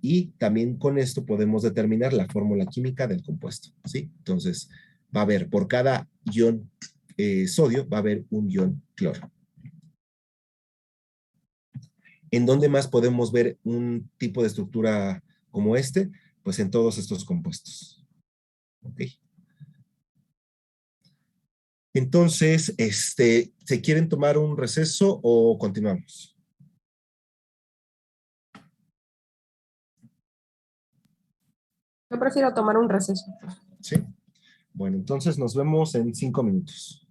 Y también con esto podemos determinar la fórmula química del compuesto, ¿sí? Entonces, va a haber por cada ion sodio, va a haber un ion cloro. ¿En dónde más podemos ver un tipo de estructura como este? Pues en todos estos compuestos. ¿Ok? Entonces, ¿se quieren tomar un receso o continuamos? Yo prefiero tomar un receso. Sí. Bueno, entonces nos vemos en 5 minutos.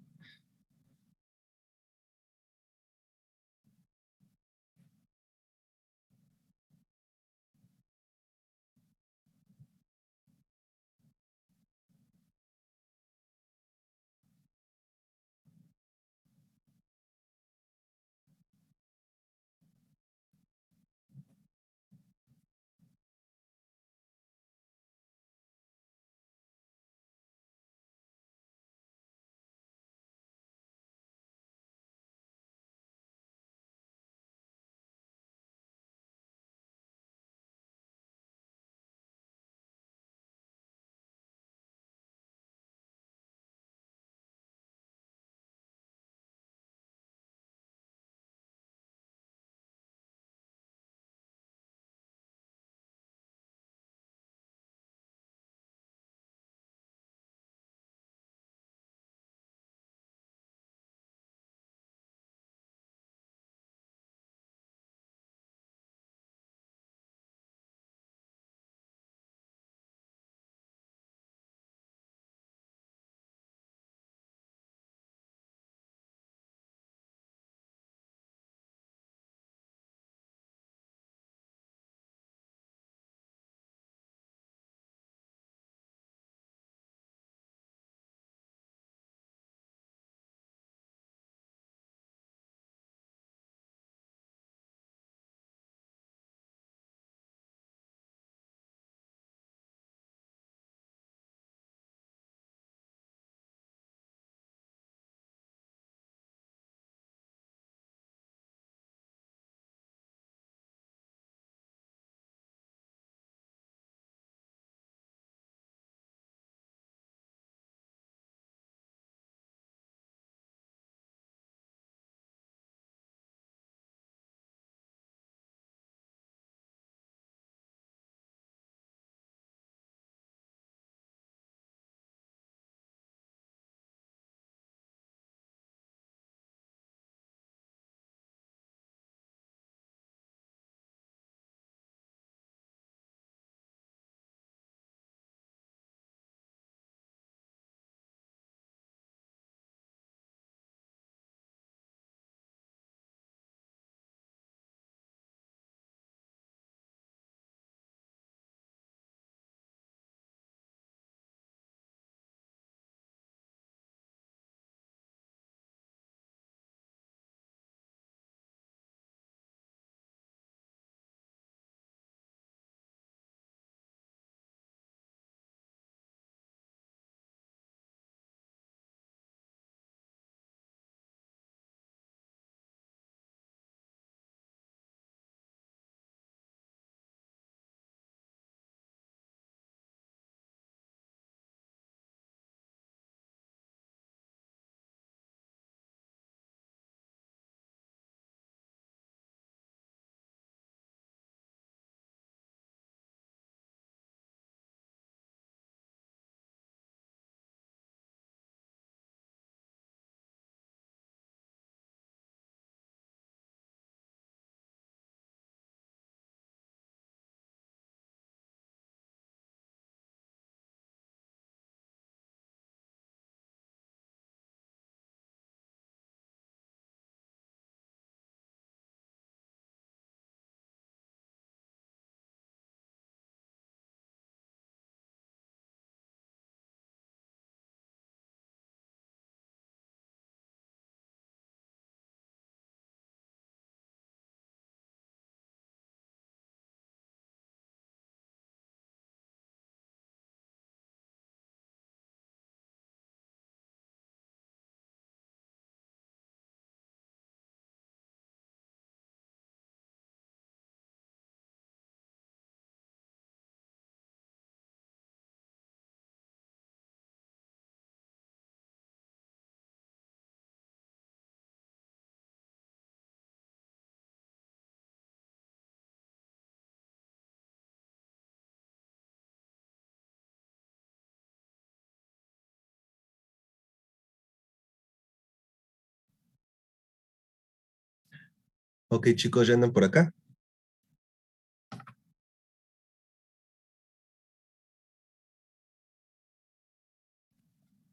Ok, chicos, ¿ya andan por acá?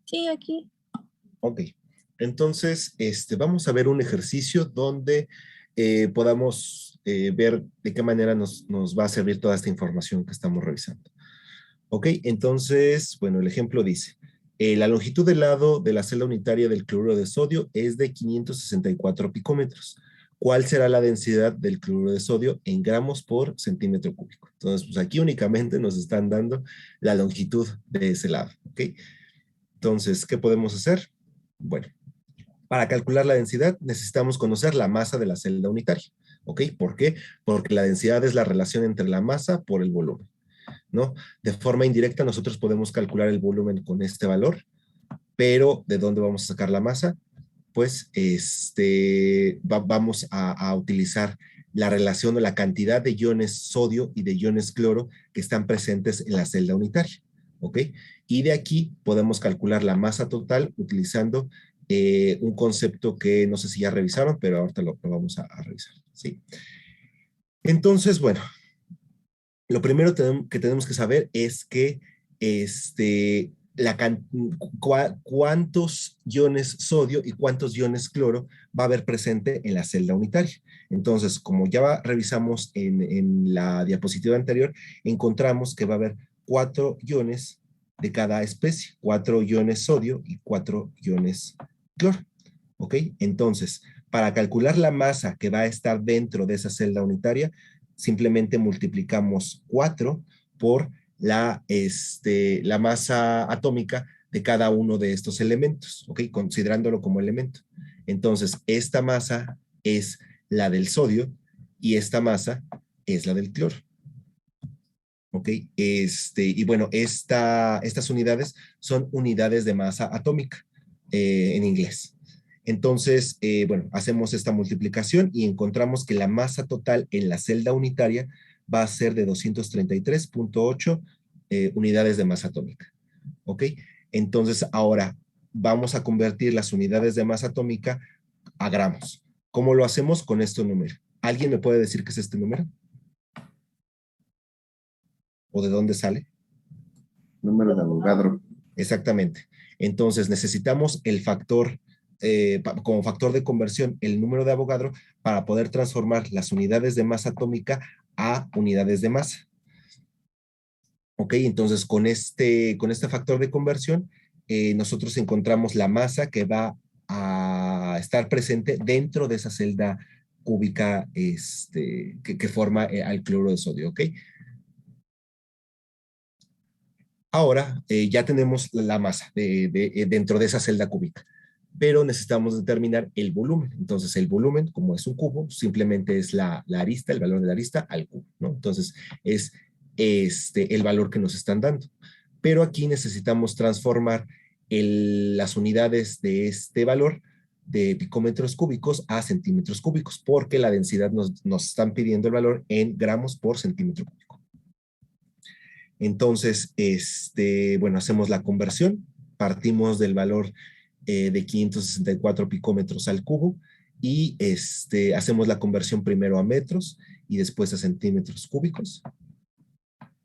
Sí, aquí. Ok, entonces vamos a ver un ejercicio donde podamos ver de qué manera nos va a servir toda esta información que estamos revisando. Ok, entonces, bueno, el ejemplo dice, la longitud del lado de la celda unitaria del cloruro de sodio es de 564 picómetros. ¿Cuál será la densidad del cloruro de sodio en gramos por centímetro cúbico? Entonces, pues aquí únicamente nos están dando la longitud de ese lado, ¿ok? Entonces, ¿qué podemos hacer? Bueno, para calcular la densidad necesitamos conocer la masa de la celda unitaria, ¿ok? ¿Por qué? Porque la densidad es la relación entre la masa por el volumen, ¿no? De forma indirecta nosotros podemos calcular el volumen con este valor, pero ¿de dónde vamos a sacar la masa? Pues vamos a utilizar la relación o la cantidad de iones sodio y de iones cloro que están presentes en la celda unitaria, ¿ok? Y de aquí podemos calcular la masa total utilizando un concepto que no sé si ya revisaron, pero ahorita lo vamos a revisar, ¿sí? Entonces, bueno, lo primero que tenemos que saber es que cuántos iones sodio y cuántos iones cloro va a haber presente en la celda unitaria. Entonces, como ya revisamos en la diapositiva anterior, encontramos que va a haber 4 iones de cada especie, 4 iones sodio y 4 iones cloro. ¿Ok? Entonces, para calcular la masa que va a estar dentro de esa celda unitaria, simplemente multiplicamos 4 por la masa atómica de cada uno de estos elementos, ¿ok? Considerándolo como elemento. Entonces, esta masa es la del sodio y esta masa es la del cloro. ¿Ok? Y bueno, estas unidades son unidades de masa atómica en inglés. Entonces, bueno, hacemos esta multiplicación y encontramos que la masa total en la celda unitaria va a ser de 233.8 unidades de masa atómica. ¿Ok? Entonces, ahora vamos a convertir las unidades de masa atómica a gramos. ¿Cómo lo hacemos con este número? ¿Alguien me puede decir qué es este número? ¿O de dónde sale? Número de Avogadro. Exactamente. Entonces necesitamos el factor, como factor de conversión, el número de Avogadro para poder transformar las unidades de masa atómica a unidades de masa. Ok, entonces con este factor de conversión, nosotros encontramos la masa que va a estar presente dentro de esa celda cúbica que forma al cloruro de sodio, ¿ok? Ahora ya tenemos la masa dentro de esa celda cúbica, pero necesitamos determinar el volumen. Entonces el volumen, como es un cubo, simplemente es la arista, el valor de la arista al cubo, ¿no? Entonces es el valor que nos están dando. Pero aquí necesitamos transformar las unidades de este valor de picómetros cúbicos a centímetros cúbicos, porque la densidad nos están pidiendo el valor en gramos por centímetro cúbico. Entonces, bueno, hacemos la conversión, partimos del valor de 564 picómetros al cubo y hacemos la conversión primero a metros y después a centímetros cúbicos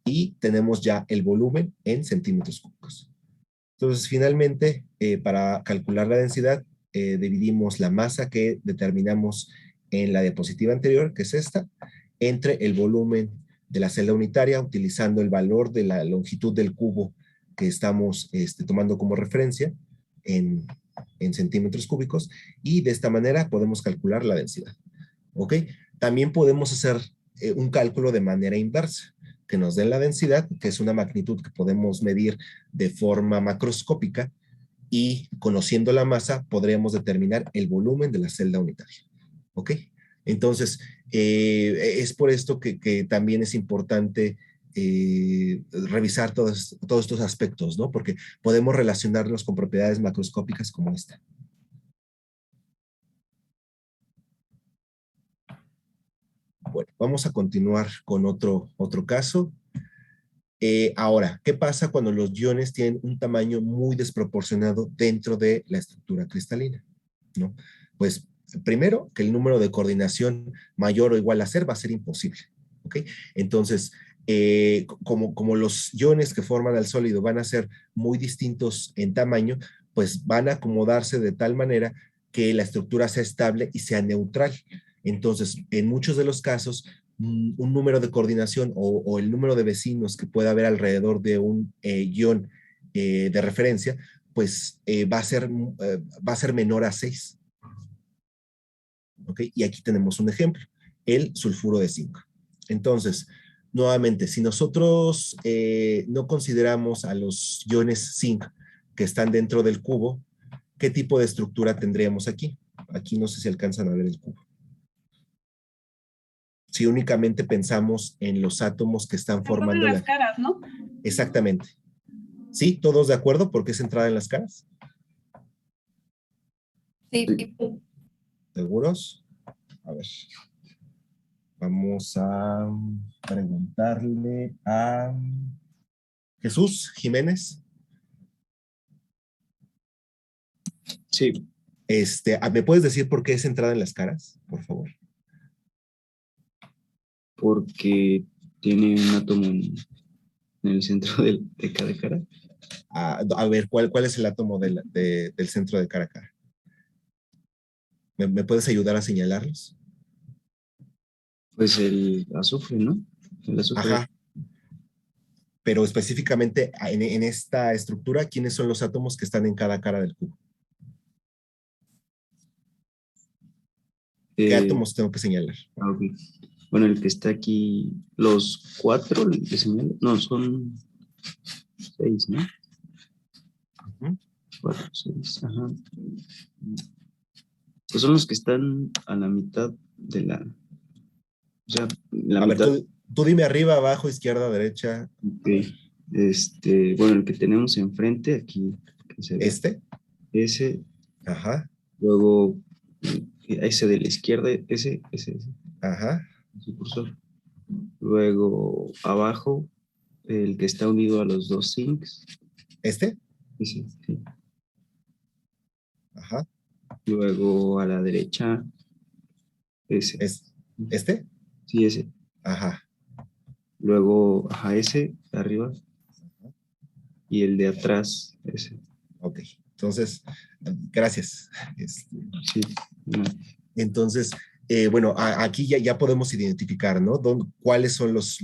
y tenemos ya el volumen en centímetros cúbicos. Entonces, finalmente, para calcular la densidad, dividimos la masa que determinamos en la diapositiva anterior, que es esta, entre el volumen de la celda unitaria, utilizando el valor de la longitud del cubo que estamos tomando como referencia en centímetros cúbicos, y de esta manera podemos calcular la densidad. ¿Ok? También podemos hacer un cálculo de manera inversa, que nos den la densidad, que es una magnitud que podemos medir de forma macroscópica, y conociendo la masa podríamos determinar el volumen de la celda unitaria. ¿Ok? Entonces, es por esto que también es importante revisar todos estos aspectos, ¿no? Porque podemos relacionarlos con propiedades macroscópicas como esta. Bueno, vamos a continuar con otro caso. Ahora, ¿qué pasa cuando los iones tienen un tamaño muy desproporcionado dentro de la estructura cristalina? ¿No? Pues primero, que el número de coordinación mayor o igual a ser va a ser imposible. ¿Ok? Entonces, como los iones que forman el sólido van a ser muy distintos en tamaño, pues van a acomodarse de tal manera que la estructura sea estable y sea neutral. Entonces, en muchos de los casos, un número de coordinación o el número de vecinos que pueda haber alrededor de un ion de referencia, pues va a ser menor a 6. ¿Ok? Y aquí tenemos un ejemplo, el sulfuro de zinc. Entonces, nuevamente, si nosotros no consideramos a los iones zinc que están dentro del cubo, ¿qué tipo de estructura tendríamos aquí? Aquí no sé si alcanzan a ver el cubo. Si únicamente pensamos en los átomos que están formando las caras, ¿no? Exactamente. ¿Sí? ¿Todos de acuerdo? ¿Por qué es centrada en las caras? Sí. ¿Seguros? A ver. Vamos a preguntarle a Jesús Jiménez. Sí. ¿Me puedes decir por qué es centrada en las caras, por favor? Porque tiene un átomo en el centro de cada cara. A ver, ¿cuál es el átomo del centro de cara a cara? ¿Me puedes ayudar a señalarlos? Pues el azufre, ¿no? El azufre. Ajá. Pero específicamente en esta estructura, ¿quiénes son los átomos que están en cada cara del cubo? ¿Qué átomos tengo que señalar? Okay. Bueno, el que está aquí, los 4, ¿le señalo? No, son 6, ¿no? 4, 6, ajá. Pues son los que están a la mitad de la... O sea, la a mitad... ver, tú dime arriba, abajo, izquierda, derecha. Okay. Bueno, el que tenemos enfrente, aquí. ¿Este? Ese. Ajá. Luego, ese de la izquierda, ese. Ajá. Su cursor. Luego, abajo, el que está unido a los dos zincs. ¿Este? Ese, sí. Ajá. Luego, a la derecha, ese. ¿Este? Sí, ese. Ajá. Luego, ajá, ese, de arriba. Y el de atrás, ese. Ok. Entonces, gracias. Sí. Entonces, bueno, aquí ya podemos identificar, ¿no? ¿Cuáles son los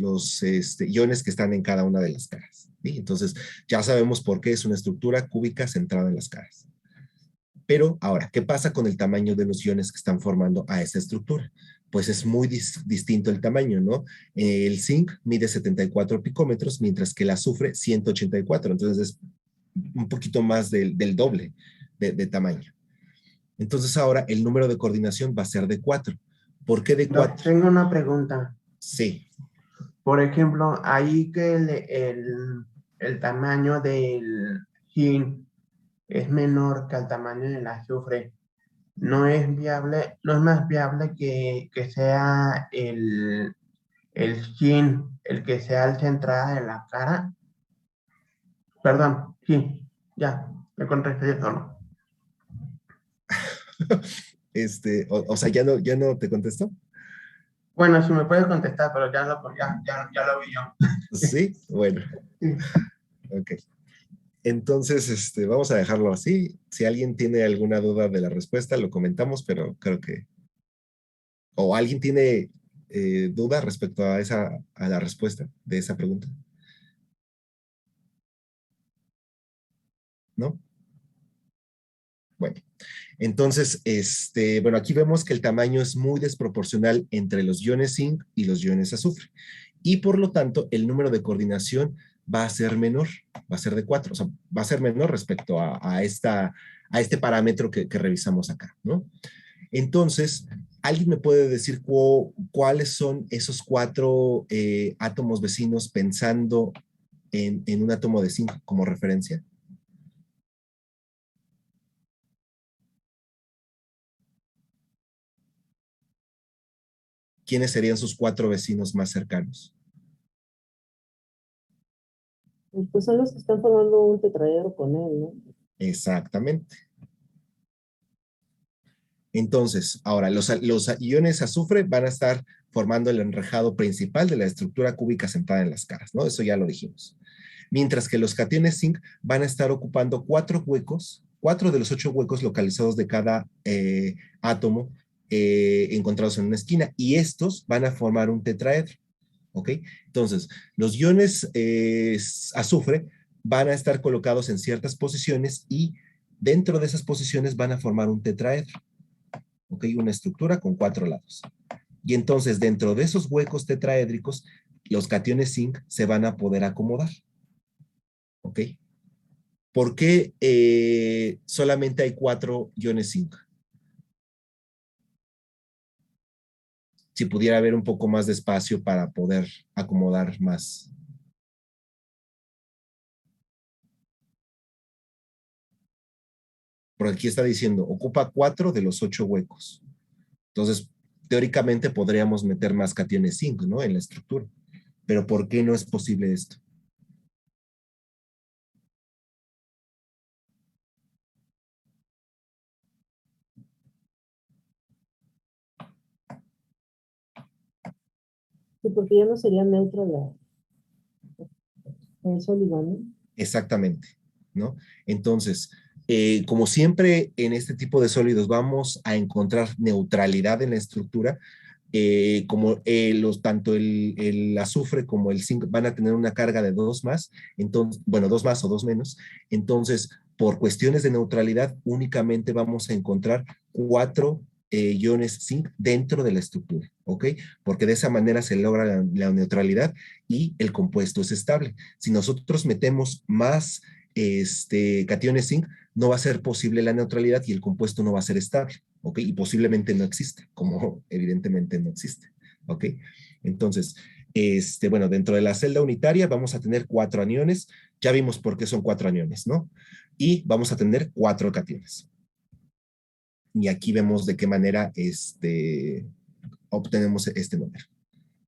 iones que están en cada una de las caras? ¿Sí? Entonces, ya sabemos por qué es una estructura cúbica centrada en las caras. Pero ahora, ¿qué pasa con el tamaño de los iones que están formando a esa estructura? Pues es muy distinto el tamaño, ¿no? El zinc mide 74 picómetros, mientras que el azufre 184. Entonces es un poquito más del doble de tamaño. Entonces ahora el número de coordinación va a ser de 4. ¿Por qué de 4? Tengo una pregunta. Sí. Por ejemplo, ahí que el tamaño del zinc es menor que el tamaño del azufre, ¿no es más viable que sea el zinc el que sea el centrada de la cara? Perdón, sí, ya, me contesté yo solo. O sea, ¿ya no te contestó? Bueno, si me puedes contestar, pero ya lo vi yo. Sí, bueno. Sí. Ok. Entonces, vamos a dejarlo así. Si alguien tiene alguna duda de la respuesta, lo comentamos, pero creo que... ¿O alguien tiene duda respecto a la respuesta de esa pregunta? ¿No? Bueno, entonces, bueno, aquí vemos que el tamaño es muy desproporcional entre los iones zinc y los iones azufre. Y por lo tanto, el número de coordinación va a ser menor, va a ser de 4, o sea, va a ser menor respecto a este parámetro que revisamos acá, ¿no? Entonces, ¿alguien me puede decir cuáles son esos 4 átomos vecinos pensando en un átomo de zinc como referencia? ¿Quiénes serían sus 4 vecinos más cercanos? Pues son los que están formando un tetraedro con él, ¿no? Exactamente. Entonces, ahora, los iones azufre van a estar formando el enrejado principal de la estructura cúbica centrada en las caras, ¿no? Eso ya lo dijimos. Mientras que los cationes zinc van a estar ocupando 4 huecos, 4 de los 8 huecos localizados de cada átomo encontrados en una esquina, y estos van a formar un tetraedro, ¿ok? Entonces, los iones azufre van a estar colocados en ciertas posiciones y dentro de esas posiciones van a formar un tetraedro, ¿ok? Una estructura con 4 lados. Y entonces, dentro de esos huecos tetraédricos, los cationes zinc se van a poder acomodar, ¿ok? ¿Por qué solamente hay 4 iones zinc? Si pudiera haber un poco más de espacio para poder acomodar más. Porque aquí está diciendo, ocupa 4 de los 8 huecos. Entonces, teóricamente podríamos meter más cationes zinc, ¿no? En la estructura. Pero ¿por qué no es posible esto? Sí, porque ya no sería neutra el sólido, ¿no? Exactamente, ¿no? Entonces, como siempre en este tipo de sólidos vamos a encontrar neutralidad en la estructura, como tanto el azufre como el zinc van a tener una carga de 2 más, entonces, bueno, 2 más o 2 menos, entonces, por cuestiones de neutralidad, únicamente vamos a encontrar 4 iones zinc dentro de la estructura, ¿ok? Porque de esa manera se logra la neutralidad y el compuesto es estable. Si nosotros metemos más cationes zinc, no va a ser posible la neutralidad y el compuesto no va a ser estable, ¿ok? Y posiblemente no existe, como evidentemente no existe, ¿ok? Entonces, bueno, dentro de la celda unitaria vamos a tener 4 aniones, ya vimos por qué son 4 aniones, ¿no? Y vamos a tener 4 cationes. Y aquí vemos de qué manera obtenemos este número.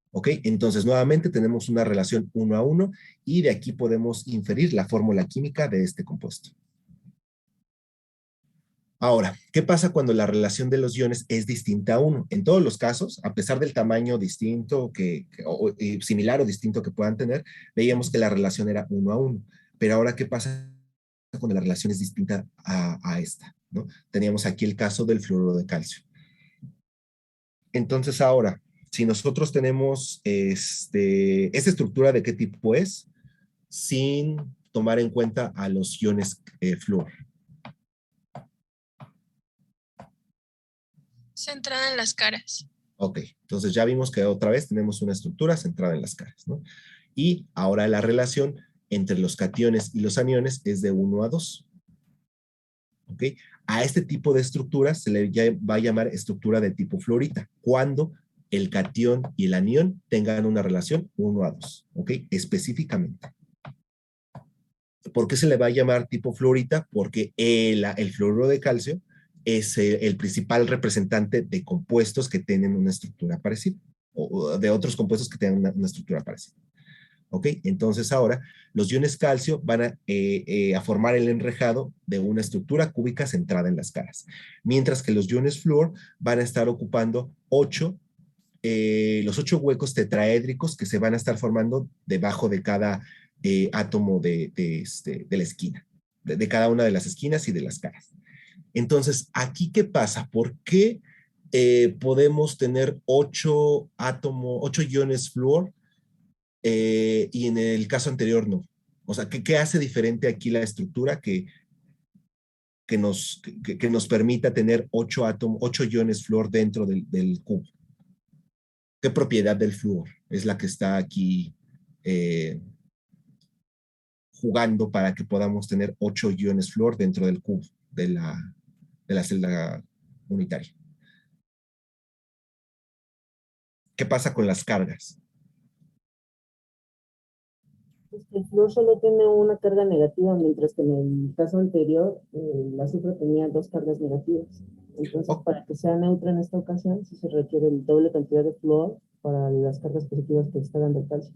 ¿Ok? Entonces, nuevamente tenemos una relación 1 a 1 y de aquí podemos inferir la fórmula química de este compuesto. Ahora, ¿qué pasa cuando la relación de los iones es distinta a 1? En todos los casos, a pesar del tamaño distinto, similar o distinto que puedan tener, veíamos que la relación era 1 a 1. Pero ahora, ¿qué pasa cuando la relación es distinta a esta? ¿No? Teníamos aquí el caso del fluoruro de calcio. Entonces ahora, si nosotros tenemos esta estructura, ¿de qué tipo es? Sin tomar en cuenta a los iones flúor. Centrada en las caras. Ok, entonces ya vimos que otra vez tenemos una estructura centrada en las caras, ¿no? Y ahora la relación entre los cationes y los aniones es de 1 a 2. ¿Ok? A este tipo de estructuras se le va a llamar estructura de tipo fluorita, cuando el cation y el anión tengan una relación 1 a 2, ¿ok? Específicamente. ¿Por qué se le va a llamar tipo fluorita? Porque el fluoruro de calcio es el principal representante de compuestos que tienen una estructura parecida, o de otros compuestos que tienen una estructura parecida. ¿Ok? Entonces ahora los iones calcio van a formar el enrejado de una estructura cúbica centrada en las caras, mientras que los iones flúor van a estar ocupando los 8 huecos tetraédricos que se van a estar formando debajo de cada átomo de la esquina, de cada una de las esquinas y de las caras. Entonces, ¿aquí qué pasa? ¿Por qué podemos tener 8 iones flúor y en el caso anterior no? O sea, ¿qué hace diferente aquí la estructura que nos permita tener 8 iones flúor dentro del cubo? ¿Qué propiedad del flúor es la que está aquí jugando para que podamos tener 8 iones flúor dentro del cubo de la celda unitaria? ¿Qué pasa con las cargas? El flúor solo tiene una carga negativa, mientras que en el caso anterior el azufre tenía 2 cargas negativas. Entonces, para que sea neutra en esta ocasión, sí se requiere el doble cantidad de flúor para las cargas positivas que está dando el calcio.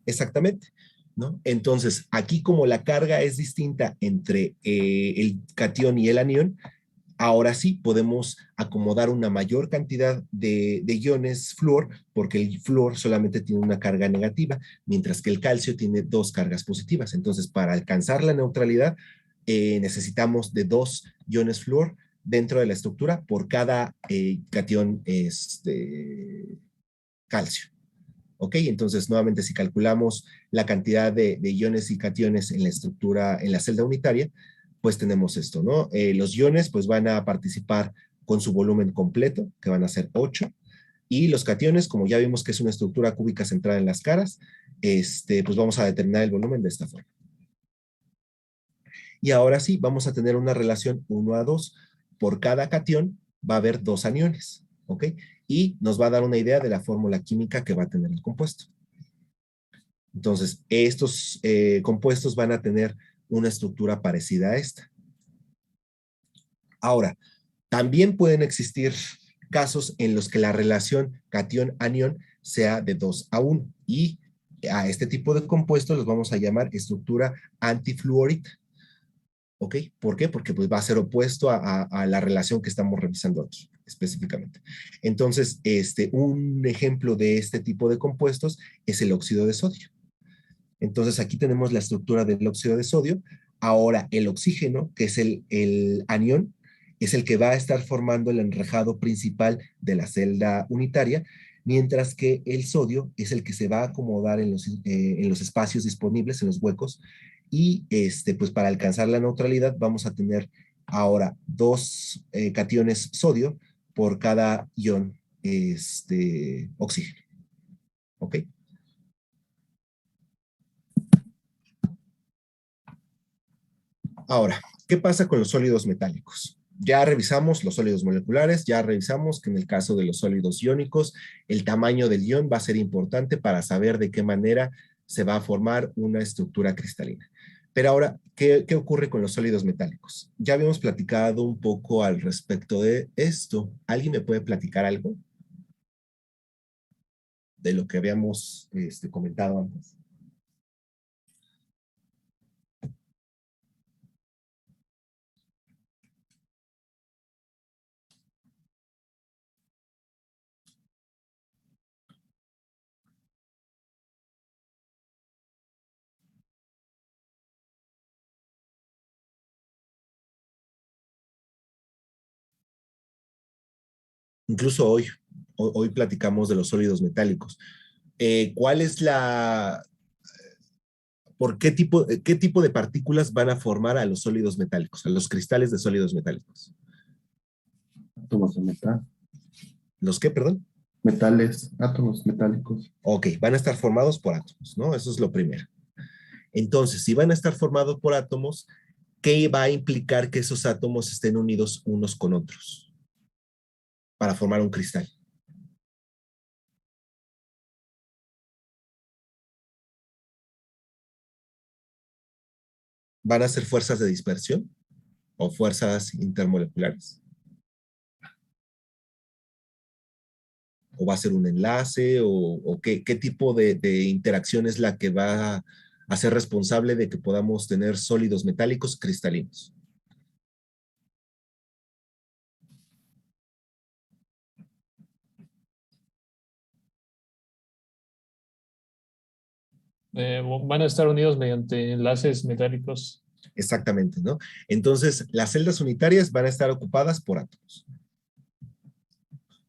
Exactamente, ¿no? Entonces, aquí como la carga es distinta entre el catión y el anión, Ahora sí podemos acomodar una mayor cantidad de iones flúor, porque el flúor solamente tiene una carga negativa, mientras que el calcio tiene dos cargas positivas. Entonces, para alcanzar la neutralidad, necesitamos de 2 iones flúor dentro de la estructura por cada catión calcio. ¿Ok? Entonces, nuevamente, si calculamos la cantidad de iones y cationes en la estructura, en la celda unitaria, pues tenemos esto, ¿no? Los iones pues van a participar con su volumen completo, que van a ser 8, y los cationes, como ya vimos que es una estructura cúbica centrada en las caras, pues vamos a determinar el volumen de esta forma. Y ahora sí, vamos a tener una relación 1:2. Por cada catión va a haber 2 aniones, ¿ok? Y nos va a dar una idea de la fórmula química que va a tener el compuesto. Entonces, estos compuestos van a tener una estructura parecida a esta. Ahora, también pueden existir casos en los que la relación catión-anión sea de 2:1 y a este tipo de compuestos los vamos a llamar estructura antifluorita. ¿Ok? ¿Por qué? Porque pues, va a ser opuesto a la relación que estamos revisando aquí específicamente. Entonces, un ejemplo de este tipo de compuestos es el óxido de sodio. Entonces, aquí tenemos la estructura del óxido de sodio. Ahora, el oxígeno, que es el anión, es el que va a estar formando el enrejado principal de la celda unitaria, mientras que el sodio es el que se va a acomodar en los espacios disponibles, en los huecos, y pues para alcanzar la neutralidad vamos a tener ahora 2 cationes sodio por cada ion oxígeno. ¿Ok? Ahora, ¿qué pasa con los sólidos metálicos? Ya revisamos los sólidos moleculares, ya revisamos que en el caso de los sólidos iónicos, el tamaño del ion va a ser importante para saber de qué manera se va a formar una estructura cristalina. Pero ahora, ¿qué ocurre con los sólidos metálicos? Ya habíamos platicado un poco al respecto de esto. ¿Alguien me puede platicar algo de lo que habíamos comentado antes? Incluso hoy platicamos de los sólidos metálicos. ¿Cuál es por qué tipo de partículas van a formar a los sólidos metálicos, a los cristales de sólidos metálicos? Átomos de metal. ¿Los qué, perdón? Metales, átomos metálicos. Ok, van a estar formados por átomos, ¿no? Eso es lo primero. Entonces, si van a estar formados por átomos, ¿qué va a implicar que esos átomos estén unidos unos con otros para formar un cristal? ¿Van a ser fuerzas de dispersión o fuerzas intermoleculares? ¿O va a ser un enlace? ¿O qué tipo de interacción es la que va a ser responsable de que podamos tener sólidos metálicos cristalinos? Van a estar unidos mediante enlaces metálicos. Exactamente, ¿no? Entonces, las celdas unitarias van a estar ocupadas por átomos.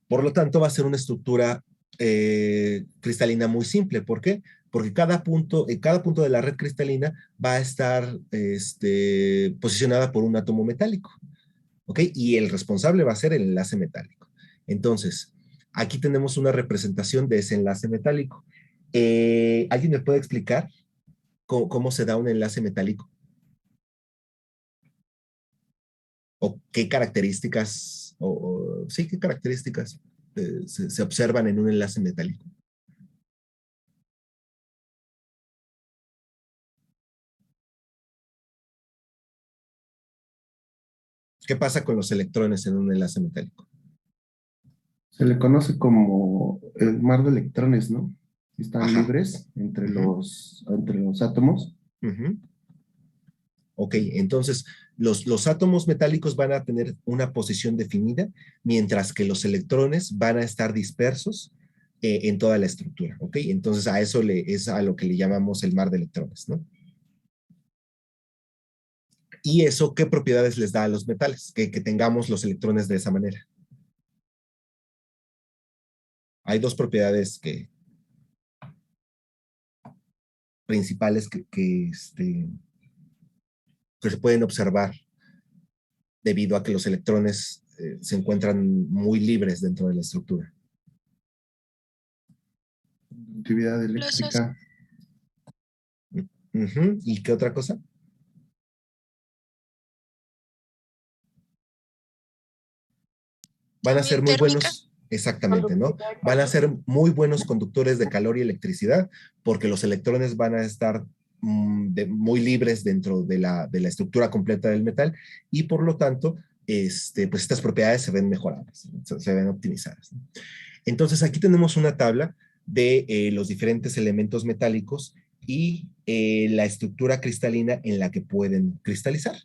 Por lo tanto, va a ser una estructura cristalina muy simple. ¿Por qué? Porque cada punto de la red cristalina va a estar posicionada por un átomo metálico. ¿Ok? Y el responsable va a ser el enlace metálico. Entonces, aquí tenemos una representación de ese enlace metálico. ¿Alguien me puede explicar cómo se da un enlace metálico? ¿O qué características, sí, qué características se observan en un enlace metálico? ¿Qué pasa con los electrones en un enlace metálico? Se le conoce como el mar de electrones, ¿no? Están Ajá. libres entre los átomos. Ok, entonces los átomos metálicos van a tener una posición definida, mientras que los electrones van a estar dispersos en toda la estructura. Ok, entonces a eso es a lo que le llamamos el mar de electrones, ¿no? ¿Y eso qué propiedades les da a los metales? Que tengamos los electrones de esa manera. Hay dos propiedades principales que se pueden observar debido a que los electrones se encuentran muy libres dentro de la estructura. Actividad eléctrica. ¿Y qué otra cosa? Van a ser muy buenos, exactamente, ¿no? Van a ser muy buenos conductores de calor y electricidad porque los electrones van a estar muy libres dentro de la estructura completa del metal y por lo tanto, pues estas propiedades se ven mejoradas, se ven optimizadas, ¿no? Entonces aquí tenemos una tabla de los diferentes elementos metálicos y la estructura cristalina en la que pueden cristalizar.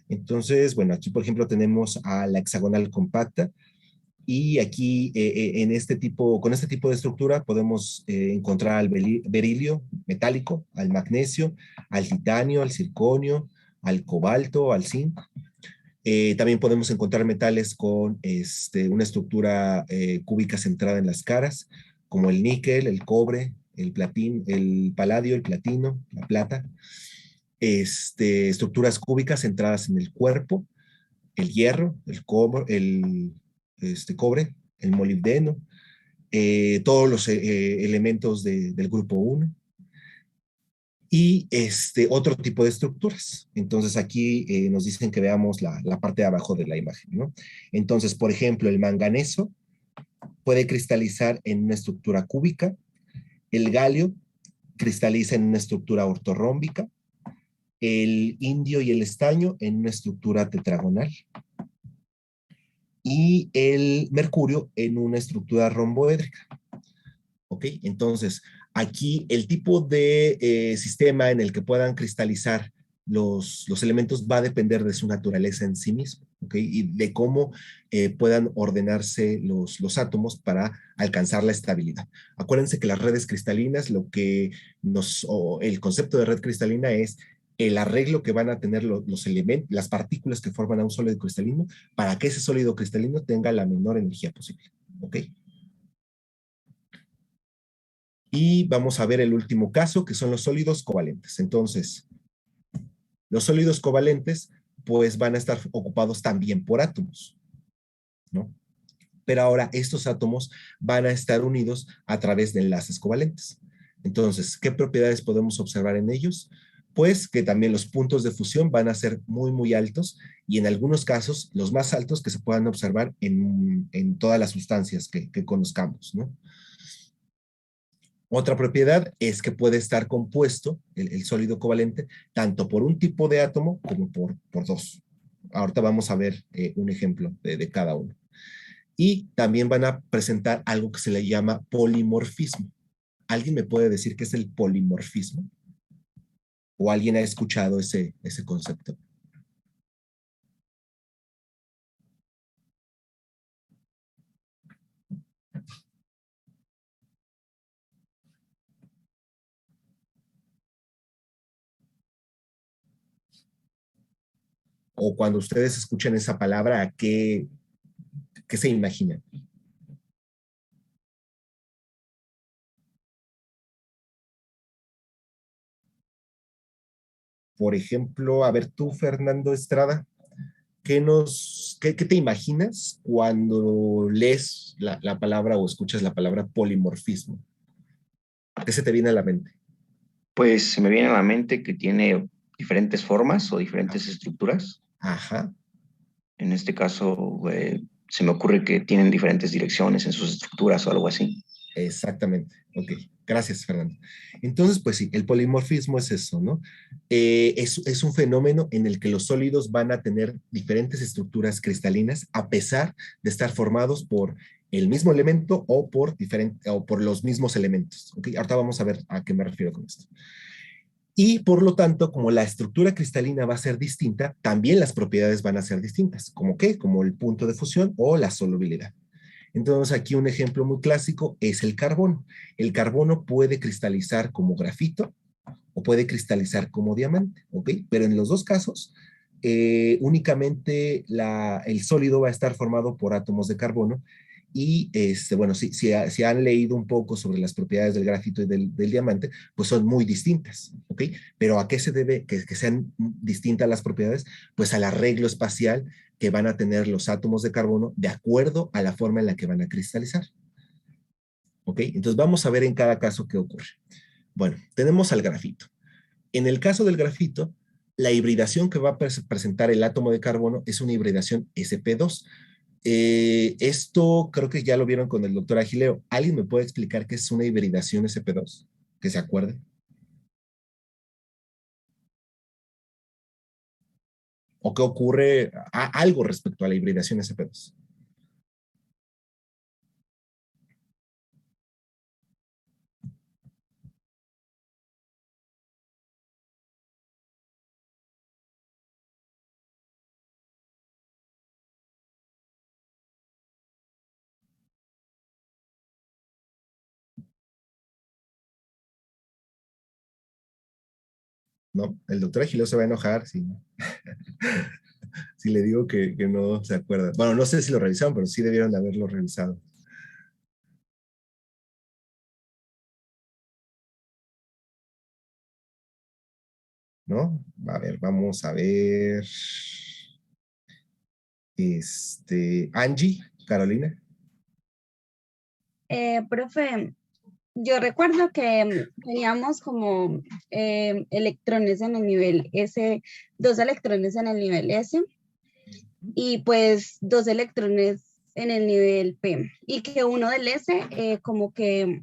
Entonces, bueno, aquí por ejemplo tenemos a la hexagonal compacta y aquí con este tipo de estructura podemos encontrar al berilio metálico, al magnesio, al titanio, al circonio, al cobalto, al zinc. También podemos encontrar metales con una estructura cúbica centrada en las caras, como el níquel, el cobre, el paladio, el platino, la plata. Estructuras cúbicas centradas en el cuerpo, el hierro, el cobre, el molibdeno, todos los elementos del grupo 1 y otro tipo de estructuras. Entonces aquí nos dicen que veamos la parte de abajo de la imagen, ¿no? Entonces, por ejemplo, el manganeso puede cristalizar en una estructura cúbica, el galio cristaliza en una estructura ortorrómbica, el indio y el estaño en una estructura tetragonal y el mercurio en una estructura romboédrica. ¿Ok? Entonces, aquí el tipo de sistema en el que puedan cristalizar los elementos va a depender de su naturaleza en sí mismo, ¿ok? Y de cómo puedan ordenarse los átomos para alcanzar la estabilidad. Acuérdense que las redes cristalinas, el concepto de red cristalina es el arreglo que van a tener los elementos, las partículas que forman a un sólido cristalino para que ese sólido cristalino tenga la menor energía posible, ¿ok? Y vamos a ver el último caso, que son los sólidos covalentes. Entonces, los sólidos covalentes, pues van a estar ocupados también por átomos, ¿no? Pero ahora estos átomos van a estar unidos a través de enlaces covalentes. Entonces, ¿qué propiedades podemos observar en ellos? Pues que también los puntos de fusión van a ser muy, muy altos y en algunos casos los más altos que se puedan observar en todas las sustancias que conozcamos, ¿no? Otra propiedad es que puede estar compuesto, el sólido covalente, tanto por un tipo de átomo como por dos. Ahorita vamos a ver un ejemplo de cada uno. Y también van a presentar algo que se le llama polimorfismo. ¿Alguien me puede decir qué es el polimorfismo? ¿O alguien ha escuchado ese concepto? O cuando ustedes escuchan esa palabra, ¿qué se imaginan? Por ejemplo, a ver tú, Fernando Estrada, ¿qué te imaginas cuando lees la palabra o escuchas la palabra polimorfismo? ¿Qué se te viene a la mente? Pues se me viene a la mente que tiene diferentes formas o diferentes estructuras. Ajá. En este caso, se me ocurre que tienen diferentes direcciones en sus estructuras o algo así. Exactamente. Ok. Gracias, Fernando. Entonces, pues sí, el polimorfismo es eso, ¿no? Es un fenómeno en el que los sólidos van a tener diferentes estructuras cristalinas a pesar de estar formados por el mismo elemento o por los mismos elementos. ¿Okay? Ahorita vamos a ver a qué me refiero con esto. Y por lo tanto, como la estructura cristalina va a ser distinta, también las propiedades van a ser distintas. ¿Cómo qué? Como el punto de fusión o la solubilidad. Entonces, aquí un ejemplo muy clásico es el carbono. El carbono puede cristalizar como grafito o puede cristalizar como diamante, ¿ok? Pero en los dos casos, únicamente el sólido va a estar formado por átomos de carbono. Y, bueno, si han leído un poco sobre las propiedades del grafito y del diamante, pues son muy distintas, ¿ok? Pero ¿a qué se debe que sean distintas las propiedades? Pues al arreglo espacial que van a tener los átomos de carbono de acuerdo a la forma en la que van a cristalizar, ¿ok? Entonces vamos a ver en cada caso qué ocurre. Bueno, tenemos al grafito. En el caso del grafito, la hibridación que va a presentar el átomo de carbono es una hibridación sp2. Esto creo que ya lo vieron con el doctor Agileo. ¿Alguien me puede explicar qué es una hibridación sp2? Que se acuerde. ¿O qué ocurre? Algo respecto a la hibridación sp2. ¿No? El doctor Agileo se va a enojar si, si le digo que no se acuerda. Bueno, no sé si lo revisaron, pero sí debieron de haberlo revisado. ¿No? A ver, vamos a ver. Angie, Carolina. Profe, yo recuerdo que teníamos como electrones en el nivel S, 2 electrones en el nivel S y pues 2 electrones en el nivel P y que uno del S como que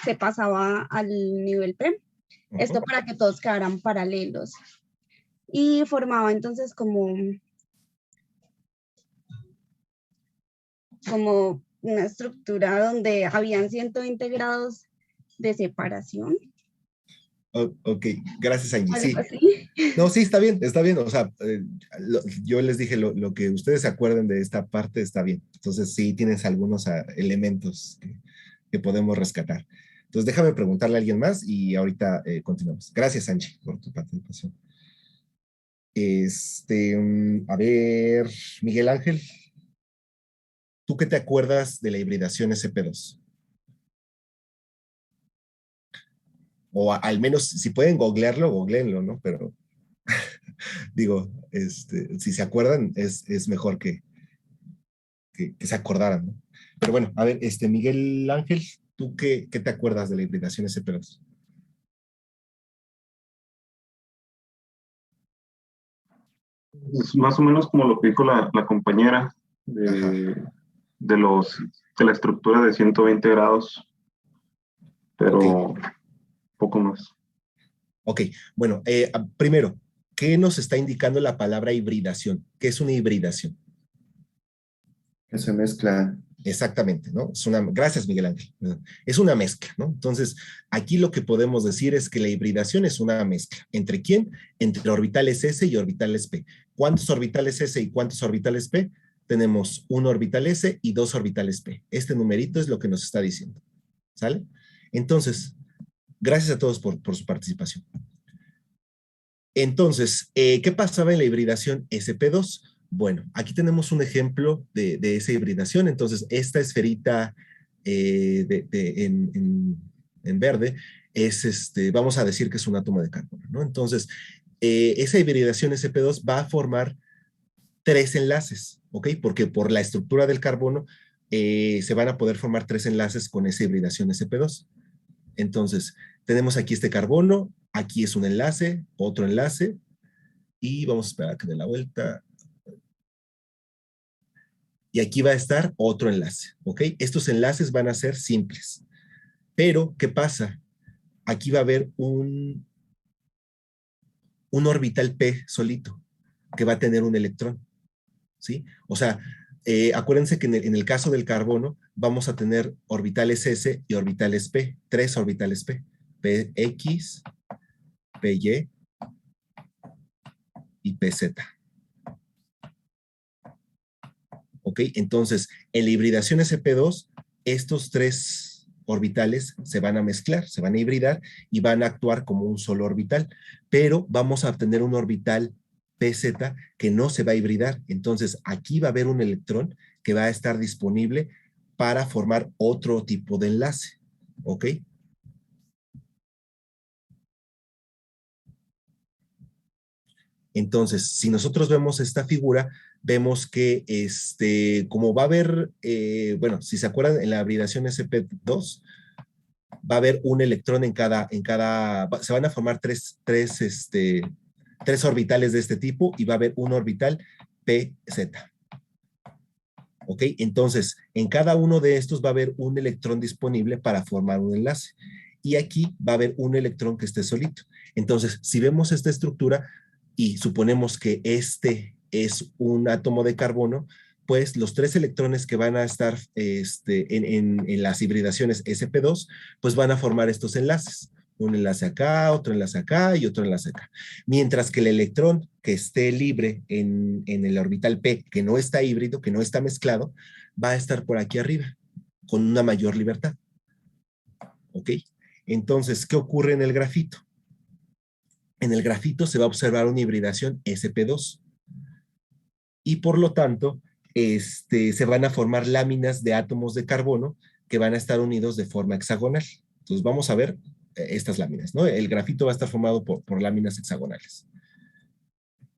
se pasaba al nivel P. Esto para que todos quedaran paralelos y formaba entonces como una estructura donde habían 120 grados de separación. Ok, gracias Angie. Sí. ¿Así? No, sí, está bien, está bien. O sea, yo les dije lo que ustedes se acuerden de esta parte está bien. Entonces sí tienes algunos elementos que podemos rescatar. Entonces déjame preguntarle a alguien más y ahorita continuamos. Gracias Angie por tu participación. A ver, Miguel Ángel, ¿tú qué te acuerdas de la hibridación sp2? O al menos, si pueden googleenlo, ¿no? Pero, digo, si se acuerdan, es mejor que se acordaran, ¿no? Pero bueno, a ver, Miguel Ángel, ¿tú qué te acuerdas de la hibridación sp2? Es más o menos como lo que dijo la compañera de la estructura de 120 grados, pero okay. Poco más. Ok, bueno, primero, ¿qué nos está indicando la palabra hibridación? ¿Qué es una hibridación? Que se mezcla. Exactamente, ¿no? Gracias, Miguel Ángel. Es una mezcla, ¿no? Entonces, aquí lo que podemos decir es que la hibridación es una mezcla. ¿Entre quién? Entre orbitales S y orbitales P. ¿Cuántos orbitales S y cuántos orbitales P? Tenemos un orbital S y 2 orbitales P. Este numerito es lo que nos está diciendo. ¿Sale? Entonces, gracias a todos por su participación. Entonces, ¿qué pasaba en la hibridación sp2? Bueno, aquí tenemos un ejemplo de esa hibridación. Entonces, esta esferita en verde es, vamos a decir que es un átomo de carbono, ¿no? Entonces, esa hibridación sp2 va a formar 3 enlaces, ¿ok? Porque por la estructura del carbono se van a poder formar 3 enlaces con esa hibridación sp2. Entonces, tenemos aquí este carbono, aquí es un enlace, otro enlace, y vamos a esperar a que dé la vuelta. Y aquí va a estar otro enlace, ¿ok? Estos enlaces van a ser simples. Pero, ¿qué pasa? Aquí va a haber un orbital P solito, que va a tener un electrón, ¿sí? O sea, acuérdense que en el caso del carbono, vamos a tener orbitales S y orbitales P, 3 orbitales P. PX, PY y PZ. ¿Ok? Entonces, en la hibridación sp2, estos tres orbitales se van a mezclar, se van a hibridar y van a actuar como un solo orbital, pero vamos a obtener un orbital PZ que no se va a hibridar. Entonces, aquí va a haber un electrón que va a estar disponible para formar otro tipo de enlace. ¿Ok? Entonces, si nosotros vemos esta figura, vemos que como va a haber, bueno, si se acuerdan, en la hibridación sp2, va a haber un electrón se van a formar tres orbitales de este tipo y va a haber un orbital PZ. ¿Ok? Entonces, en cada uno de estos va a haber un electrón disponible para formar un enlace. Y aquí va a haber un electrón que esté solito. Entonces, si vemos esta estructura y suponemos que este es un átomo de carbono, pues los tres electrones que van a estar en las hibridaciones sp2, pues van a formar estos enlaces. Un enlace acá, otro enlace acá y otro enlace acá. Mientras que el electrón que esté libre en el orbital P, que no está híbrido, que no está mezclado, va a estar por aquí arriba, con una mayor libertad. ¿Ok? Entonces, ¿qué ocurre en el grafito? En el grafito se va a observar una hibridación sp2. Y por lo tanto, se van a formar láminas de átomos de carbono que van a estar unidos de forma hexagonal. Entonces vamos a ver estas láminas, ¿no? El grafito va a estar formado por láminas hexagonales.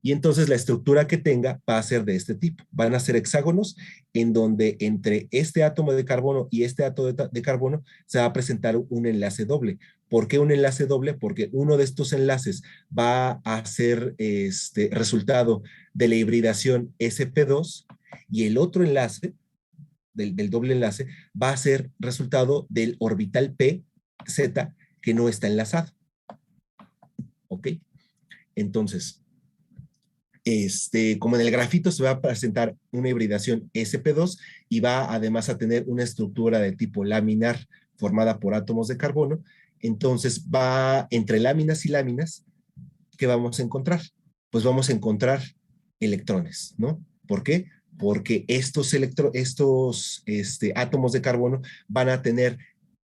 Y entonces la estructura que tenga va a ser de este tipo. Van a ser hexágonos en donde entre este átomo de carbono y este átomo de carbono se va a presentar un enlace doble. ¿Por qué un enlace doble? Porque uno de estos enlaces va a ser resultado de la hibridación sp2 y el otro enlace, del doble enlace, va a ser resultado del orbital PZ que no está enlazado. ¿Ok? Entonces, como en el grafito se va a presentar una hibridación sp2 y va además a tener una estructura de tipo laminar formada por átomos de carbono, entonces va entre láminas y láminas, ¿qué vamos a encontrar? Pues vamos a encontrar electrones, ¿no? ¿Por qué? Porque estos átomos de carbono van a tener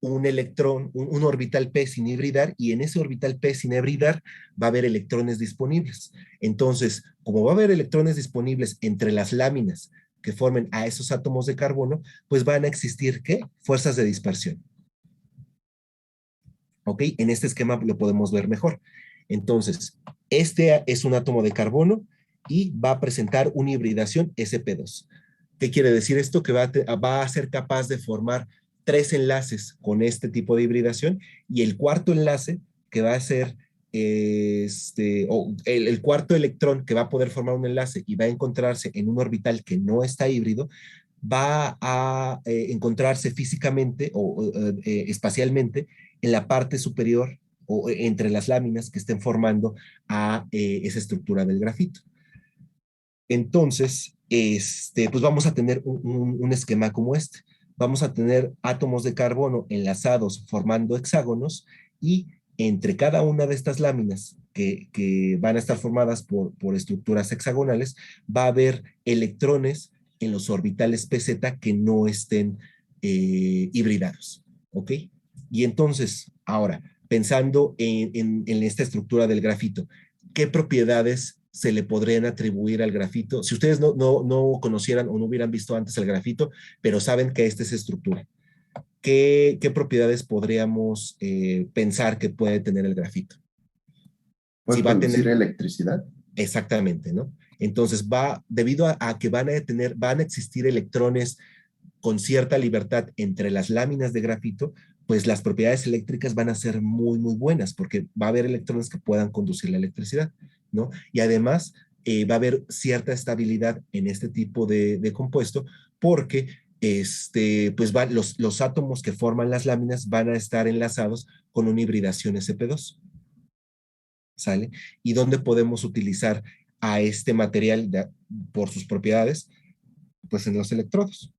un electrón, un orbital P sin hibridar, y en ese orbital P sin hibridar va a haber electrones disponibles. Entonces, como va a haber electrones disponibles entre las láminas que formen a esos átomos de carbono, pues van a existir, ¿qué? Fuerzas de dispersión. ¿Ok? En este esquema lo podemos ver mejor. Entonces, este es un átomo de carbono y va a presentar una hibridación sp2. ¿Qué quiere decir esto? Que va a ser capaz de formar tres enlaces con este tipo de hibridación y el cuarto enlace que va a ser el cuarto electrón que va a poder formar un enlace y va a encontrarse en un orbital que no está híbrido, va a encontrarse físicamente o espacialmente en la parte superior o entre las láminas que estén formando a esa estructura del grafito. Entonces, pues vamos a tener un esquema como este. Vamos a tener átomos de carbono enlazados formando hexágonos y entre cada una de estas láminas que van a estar formadas por estructuras hexagonales, va a haber electrones en los orbitales PZ que no estén hibridados. ¿Ok? Y entonces, ahora, pensando en esta estructura del grafito, ¿qué propiedades se le podrían atribuir al grafito? Si ustedes no conocieran o no hubieran visto antes el grafito, pero saben que esta es estructura, ¿qué propiedades podríamos pensar que puede tener el grafito? ¿Puede conducir electricidad? Exactamente, ¿no? Entonces debido a que van a existir electrones con cierta libertad entre las láminas de grafito, pues las propiedades eléctricas van a ser muy, muy buenas, porque va a haber electrones que puedan conducir la electricidad, ¿no? Y además va a haber cierta estabilidad en este tipo de compuesto, porque pues los átomos que forman las láminas van a estar enlazados con una hibridación sp2. ¿Sale? ¿Y dónde podemos utilizar a este material por sus propiedades? Pues en los electrodos.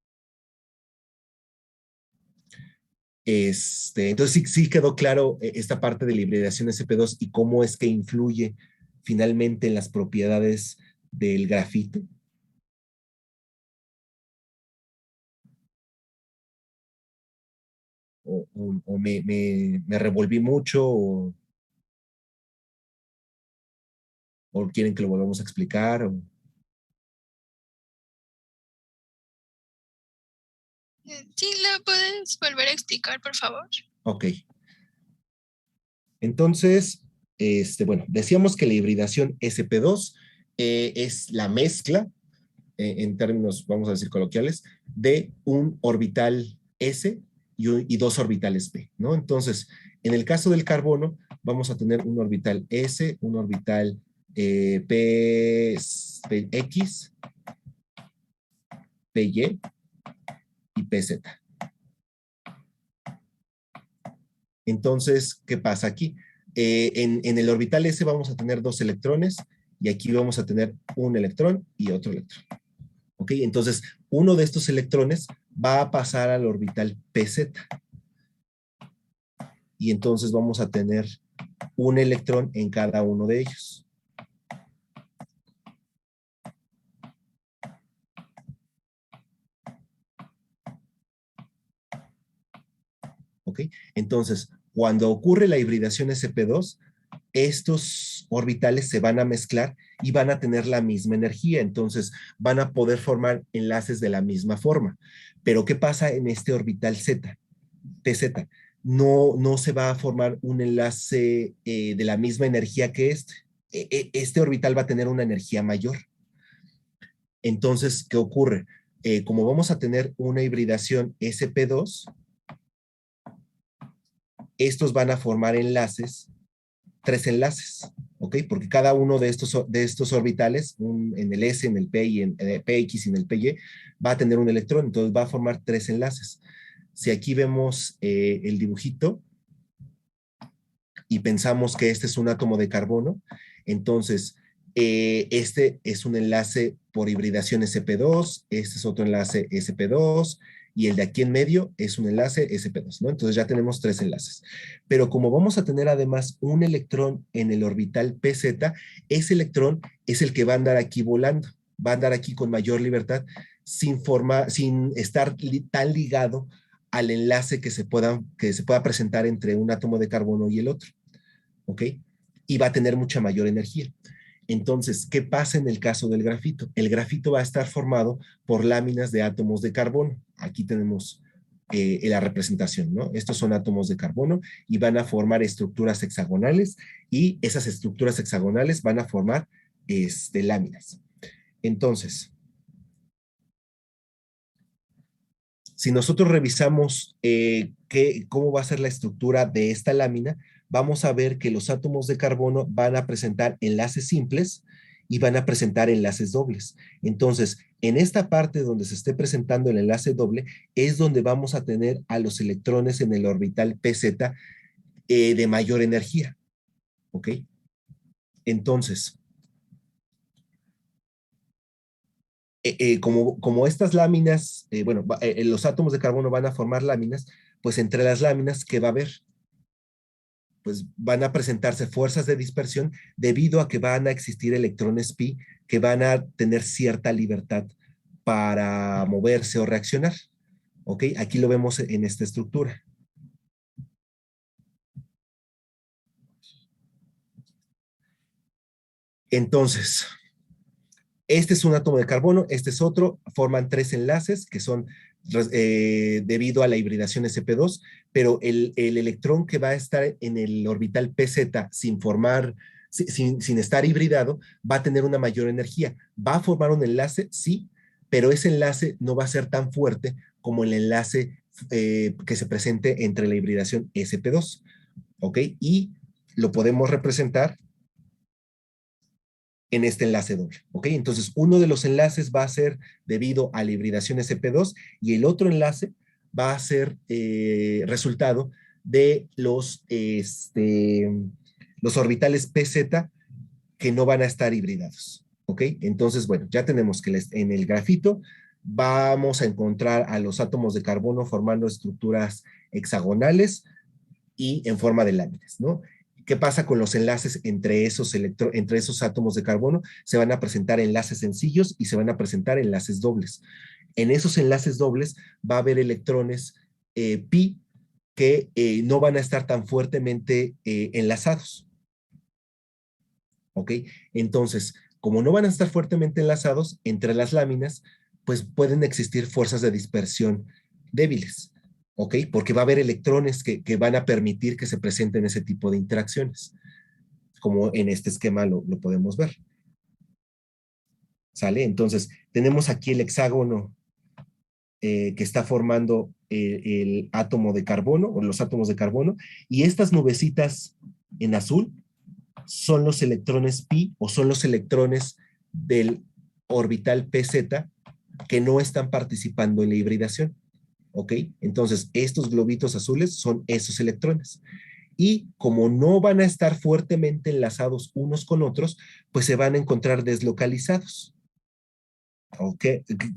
Entonces sí quedó claro esta parte de la hibridación sp2 y cómo es que influye finalmente en las propiedades del grafito. O me revolví mucho o quieren que lo volvamos a explicar. Sí, ¿lo puedes volver a explicar, por favor? Ok. Entonces, bueno, decíamos que la hibridación sp2 es la mezcla, en términos, vamos a decir, coloquiales, de un orbital s y dos orbitales p, ¿no? Entonces, en el caso del carbono, vamos a tener un orbital s, un orbital px, py y pz. Entonces, ¿qué pasa aquí? En el orbital S vamos a tener dos electrones y aquí vamos a tener un electrón y otro electrón. ¿Ok? Entonces, uno de estos electrones va a pasar al orbital PZ. Y entonces vamos a tener un electrón en cada uno de ellos. ¿Ok? Entonces, cuando ocurre la hibridación sp2, estos orbitales se van a mezclar y van a tener la misma energía, entonces van a poder formar enlaces de la misma forma. Pero ¿qué pasa en este orbital Z, PZ? No se va a formar un enlace de la misma energía que este. Este orbital va a tener una energía mayor. Entonces, ¿qué ocurre? Como vamos a tener una hibridación sp2, estos van a formar enlaces, 3 enlaces, ¿ok? Porque cada uno de estos orbitales, en el S, en el P y en el PX y en el PY, va a tener un electrón, entonces va a formar 3 enlaces. Si aquí vemos el dibujito y pensamos que este es un átomo de carbono, entonces este es un enlace por hibridación sp2, este es otro enlace sp2, y el de aquí en medio es un enlace sp2, ¿no? Entonces ya tenemos 3 enlaces. Pero como vamos a tener además un electrón en el orbital pz, ese electrón es el que va a andar aquí volando, va a andar aquí con mayor libertad, sin estar tan ligado al enlace que se pueda presentar entre un átomo de carbono y el otro, ¿ok? Y va a tener mucha mayor energía. Entonces, ¿qué pasa en el caso del grafito? El grafito va a estar formado por láminas de átomos de carbono. Aquí tenemos la representación, ¿no? Estos son átomos de carbono y van a formar estructuras hexagonales y esas estructuras hexagonales van a formar láminas. Entonces, si nosotros revisamos cómo va a ser la estructura de esta lámina, vamos a ver que los átomos de carbono van a presentar enlaces simples y van a presentar enlaces dobles. Entonces, en esta parte donde se esté presentando el enlace doble, es donde vamos a tener a los electrones en el orbital PZ de mayor energía. ¿Ok? Entonces, como estas láminas, los átomos de carbono van a formar láminas, pues entre las láminas, ¿qué va a haber? Pues van a presentarse fuerzas de dispersión debido a que van a existir electrones pi que van a tener cierta libertad para moverse o reaccionar. ¿Ok? Aquí lo vemos en esta estructura. Entonces, este es un átomo de carbono, este es otro, forman 3 enlaces que son debido a la hibridación sp2, pero el electrón que va a estar en el orbital pz sin estar hibridado, va a tener una mayor energía. ¿Va a formar un enlace? Sí, pero ese enlace no va a ser tan fuerte como el enlace que se presente entre la hibridación sp2, ¿ok? Y lo podemos representar en este enlace doble, ¿ok? Entonces, uno de los enlaces va a ser debido a la hibridación sp2 y el otro enlace va a ser resultado de los orbitales pz que no van a estar hibridados, ¿ok? Entonces, bueno, ya tenemos que en el grafito vamos a encontrar a los átomos de carbono formando estructuras hexagonales y en forma de láminas, ¿no? ¿Qué pasa con los enlaces entre esos átomos de carbono? Se van a presentar enlaces sencillos y se van a presentar enlaces dobles. En esos enlaces dobles va a haber electrones pi que no van a estar tan fuertemente enlazados. ¿Ok? Entonces, como no van a estar fuertemente enlazados entre las láminas, pues pueden existir fuerzas de dispersión débiles. ¿Ok? Porque va a haber electrones que van a permitir que se presenten ese tipo de interacciones, como en este esquema lo podemos ver. ¿Sale? Entonces, tenemos aquí el hexágono que está formando el átomo de carbono, o los átomos de carbono, y estas nubecitas en azul son los electrones pi, o son los electrones del orbital PZ que no están participando en la hibridación. ¿Ok? Entonces, estos globitos azules son esos electrones. Y como no van a estar fuertemente enlazados unos con otros, pues se van a encontrar deslocalizados. ¿Ok?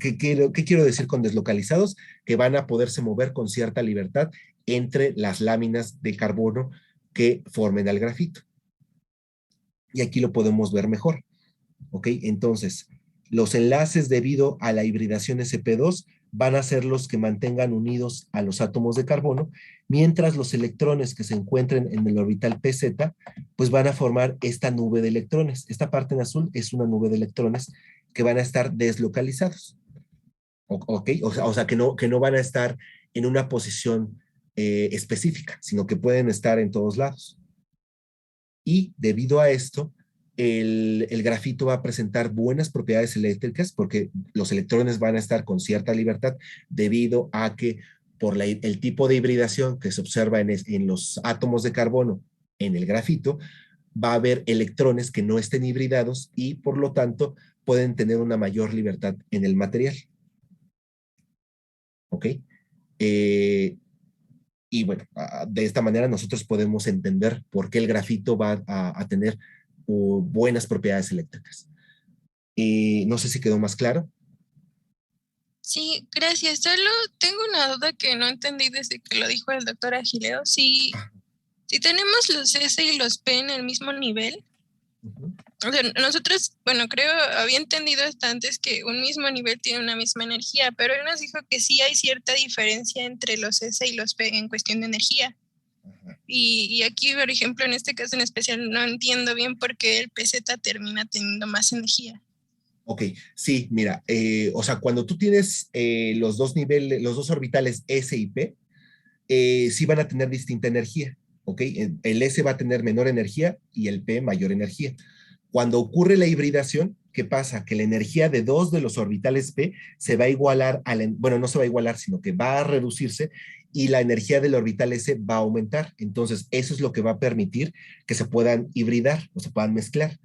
¿Qué quiero decir con deslocalizados? Que van a poderse mover con cierta libertad entre las láminas de carbono que formen al grafito. Y aquí lo podemos ver mejor. ¿Ok? Entonces, los enlaces debido a la hibridación sp2 van a ser los que mantengan unidos a los átomos de carbono, mientras los electrones que se encuentren en el orbital pz, pues van a formar esta nube de electrones. Esta parte en azul es una nube de electrones que van a estar deslocalizados. ¿Ok? O sea que no van a estar en una posición específica, sino que pueden estar en todos lados. Y debido a esto, el grafito va a presentar buenas propiedades eléctricas porque los electrones van a estar con cierta libertad debido a que por el tipo de hibridación que se observa en los átomos de carbono en el grafito, va a haber electrones que no estén hibridados y por lo tanto pueden tener una mayor libertad en el material. ¿Ok? Y bueno, de esta manera nosotros podemos entender por qué el grafito va a tener buenas propiedades eléctricas. No sé si quedó más claro. Sí, gracias. Solo tengo una duda que no entendí desde que lo dijo el doctor Agileo. Si tenemos los S y los P en el mismo nivel, o sea, nosotros, bueno, creo, había entendido hasta antes que un mismo nivel tiene una misma energía, pero él nos dijo que sí hay cierta diferencia entre los S y los P en cuestión de energía. Y aquí, por ejemplo, en este caso en especial, no entiendo bien por qué el PZ termina teniendo más energía. Ok, sí, mira, o sea, cuando tú tienes los dos niveles, los dos orbitales S y P, sí van a tener distinta energía, ¿ok? El S va a tener menor energía y el P mayor energía. Cuando ocurre la hibridación, ¿qué pasa? Que la energía de dos de los orbitales P se va a igualar, bueno, no se va a igualar, sino que va a reducirse y la energía del orbital S va a aumentar. Entonces, eso es lo que va a permitir que se puedan hibridar o se puedan mezclar.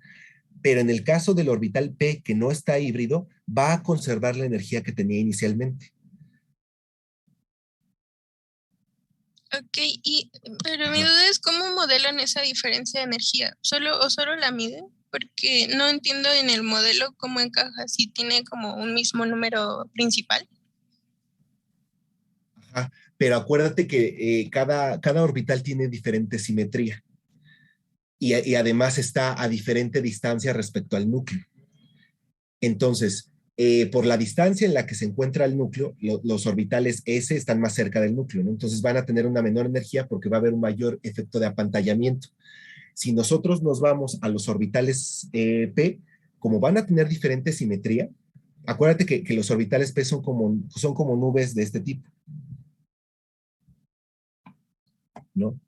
Pero en el caso del orbital P que no está híbrido, va a conservar la energía que tenía inicialmente. Ok, pero mi duda es cómo modelan esa diferencia de energía. ¿Solo la miden? Porque no entiendo en el modelo cómo encaja, si tiene como un mismo número principal. Ajá, pero acuérdate que cada orbital tiene diferente simetría y además está a diferente distancia respecto al núcleo. Entonces, por la distancia en la que se encuentra el núcleo, los orbitales S están más cerca del núcleo, ¿no? Entonces van a tener una menor energía porque va a haber un mayor efecto de apantallamiento. Si nosotros nos vamos a los orbitales P, como van a tener diferente simetría, acuérdate que los orbitales P son como nubes de este tipo, ¿no?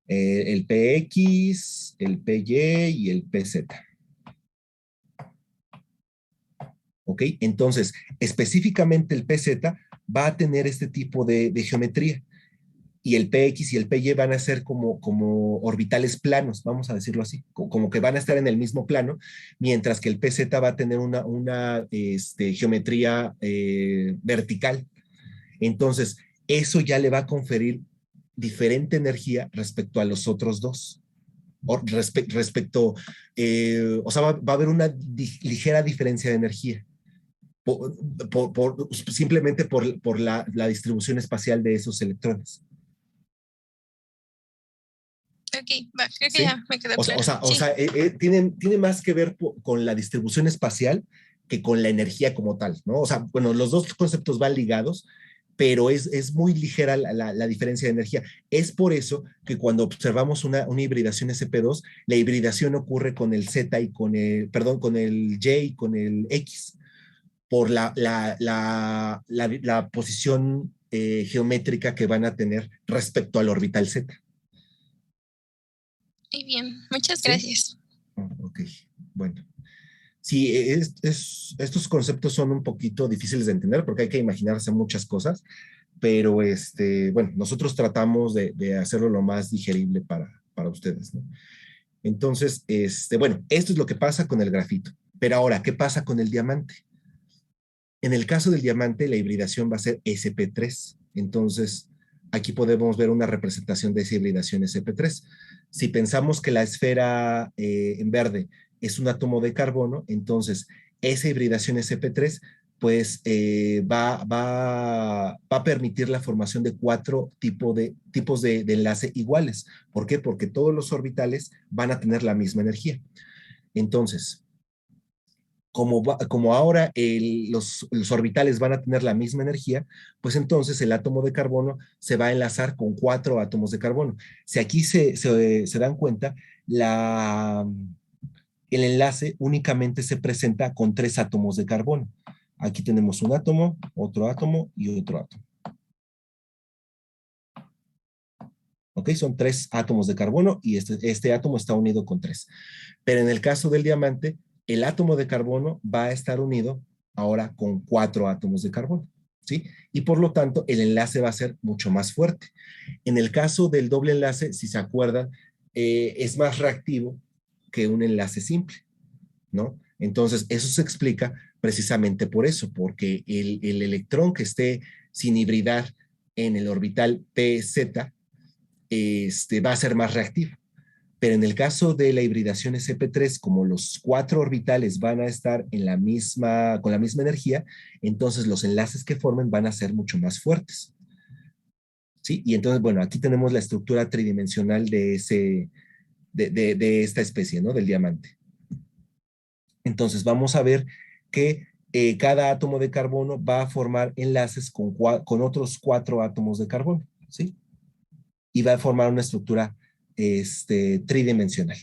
El PX, el PY y el PZ. ¿Ok? Entonces, específicamente el PZ va a tener este tipo de geometría y el PX y el PY van a ser como orbitales planos, vamos a decirlo así, como que van a estar en el mismo plano, mientras que el PZ va a tener una geometría vertical. Entonces, eso ya le va a conferir diferente energía respecto a los otros dos. O sea, va a haber una ligera diferencia de energía. por- simplemente por la distribución espacial de esos electrones. Ok, va, creo que ¿Sí? ya me quedó O sea, claro. Sí. tiene más que ver con la distribución espacial que con la energía como tal, ¿no? O sea, bueno, los dos conceptos van ligados, pero es muy ligera la diferencia de energía. Es por eso que cuando observamos una hibridación SP2, la hibridación ocurre con el Z y con el Y y con el X, por la posición geométrica que van a tener respecto al orbital Z. Muy bien, muchas ¿Sí? gracias. Ok, bueno. Sí, estos conceptos son un poquito difíciles de entender porque hay que imaginarse muchas cosas, pero bueno, nosotros tratamos de hacerlo lo más digerible para ustedes, ¿no? Entonces, bueno, esto es lo que pasa con el grafito. Pero ahora, ¿qué pasa con el diamante? En el caso del diamante, la hibridación va a ser SP3. Entonces, aquí podemos ver una representación de esa hibridación SP3. Si pensamos que la esfera en verde es un átomo de carbono, entonces esa hibridación SP3 pues va a permitir la formación de 4 tipos de enlace iguales. ¿Por qué? Porque todos los orbitales van a tener la misma energía. Entonces, como ahora los orbitales van a tener la misma energía, pues entonces el átomo de carbono se va a enlazar con 4 átomos de carbono. Si aquí se dan cuenta, el enlace únicamente se presenta con 3 átomos de carbono. Aquí tenemos un átomo y otro átomo. ¿Ok? Son 3 átomos de carbono y este átomo está unido con 3. Pero en el caso del diamante, el átomo de carbono va a estar unido ahora con 4 átomos de carbono, ¿sí? Y por lo tanto, el enlace va a ser mucho más fuerte. En el caso del doble enlace, si se acuerdan, es más reactivo que un enlace simple, ¿no? Entonces, eso se explica precisamente por eso, porque el electrón que esté sin hibridar en el orbital PZ va a ser más reactivo. Pero en el caso de la hibridación SP3, como los 4 orbitales van a estar con la misma energía, entonces los enlaces que formen van a ser mucho más fuertes. ¿Sí? Y entonces, bueno, aquí tenemos la estructura tridimensional de esta especie, ¿no? Del diamante. Entonces, vamos a ver que cada átomo de carbono va a formar enlaces con otros 4 átomos de carbono, ¿sí? Y va a formar una estructura tridimensional.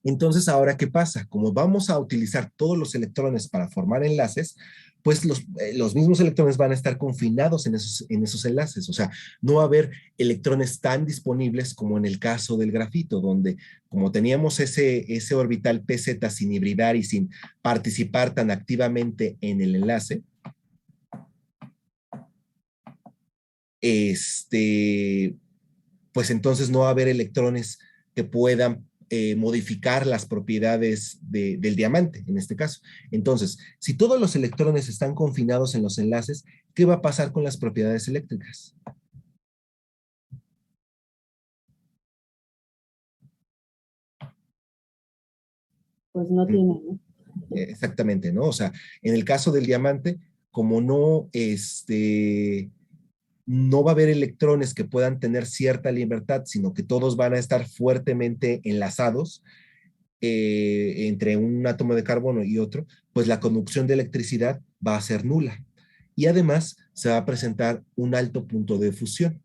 Entonces, ahora, ¿qué pasa? Como vamos a utilizar todos los electrones para formar enlaces, pues los mismos electrones van a estar confinados en esos enlaces. O sea, no va a haber electrones tan disponibles como en el caso del grafito, donde como teníamos ese orbital PZ sin hibridar y sin participar tan activamente en el enlace, pues entonces no va a haber electrones que puedan modificar las propiedades del diamante, en este caso. Entonces, si todos los electrones están confinados en los enlaces, ¿qué va a pasar con las propiedades eléctricas? Pues no tiene, ¿no? Exactamente, ¿no? O sea, en el caso del diamante, como no va a haber electrones que puedan tener cierta libertad, sino que todos van a estar fuertemente enlazados entre un átomo de carbono y otro, pues la conducción de electricidad va a ser nula. Y además se va a presentar un alto punto de fusión,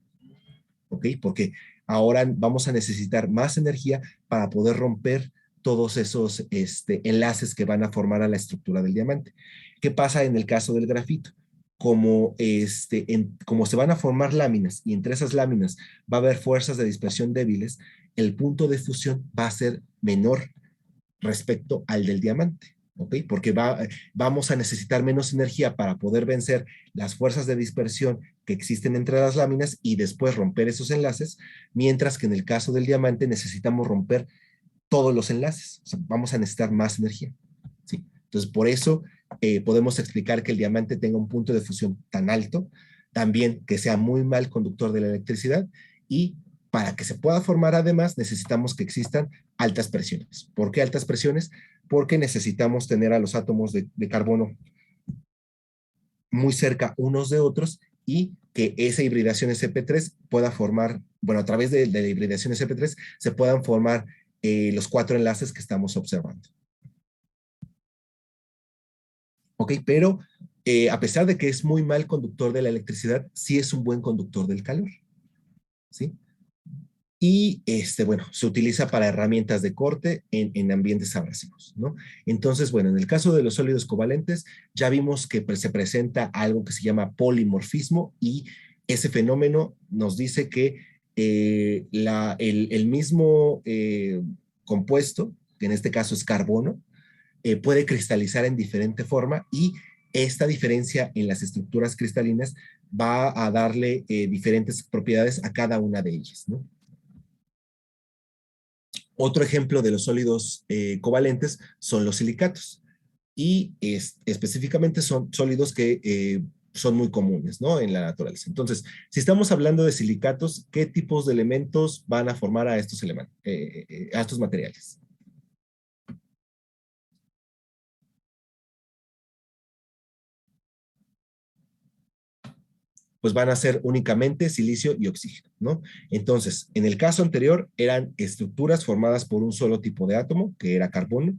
¿ok? Porque ahora vamos a necesitar más energía para poder romper todos esos enlaces que van a formar a la estructura del diamante. ¿Qué pasa en el caso del grafito? Como se van a formar láminas y entre esas láminas va a haber fuerzas de dispersión débiles, el punto de fusión va a ser menor respecto al del diamante, ¿ok? Porque vamos a necesitar menos energía para poder vencer las fuerzas de dispersión que existen entre las láminas y después romper esos enlaces, mientras que en el caso del diamante necesitamos romper todos los enlaces, o sea, vamos a necesitar más energía, ¿sí? Entonces, por eso podemos explicar que el diamante tenga un punto de fusión tan alto, también que sea muy mal conductor de la electricidad y para que se pueda formar además necesitamos que existan altas presiones. ¿Por qué altas presiones? porque necesitamos tener a los átomos de carbono muy cerca unos de otros y que esa hibridación sp3 pueda formar, bueno, a través de la hibridación sp3 se puedan formar los 4 enlaces que estamos observando. Ok, pero a pesar de que es muy mal conductor de la electricidad, sí es un buen conductor del calor. ¿Sí? Y bueno, se utiliza para herramientas de corte en ambientes abrasivos, ¿no? Entonces, bueno, en el caso de los sólidos covalentes, ya vimos que se presenta algo que se llama polimorfismo y ese fenómeno nos dice que el mismo compuesto, que en este caso es carbono, puede cristalizar en diferente forma y esta diferencia en las estructuras cristalinas va a darle diferentes propiedades a cada una de ellas, ¿no? Otro ejemplo de los sólidos covalentes son los silicatos y específicamente son sólidos que son muy comunes, ¿no? En la naturaleza. Entonces, si estamos hablando de silicatos, ¿qué tipos de elementos van a formar a estos materiales? Pues van a ser únicamente silicio y oxígeno, ¿no? Entonces, en el caso anterior eran estructuras formadas por un solo tipo de átomo, que era carbono,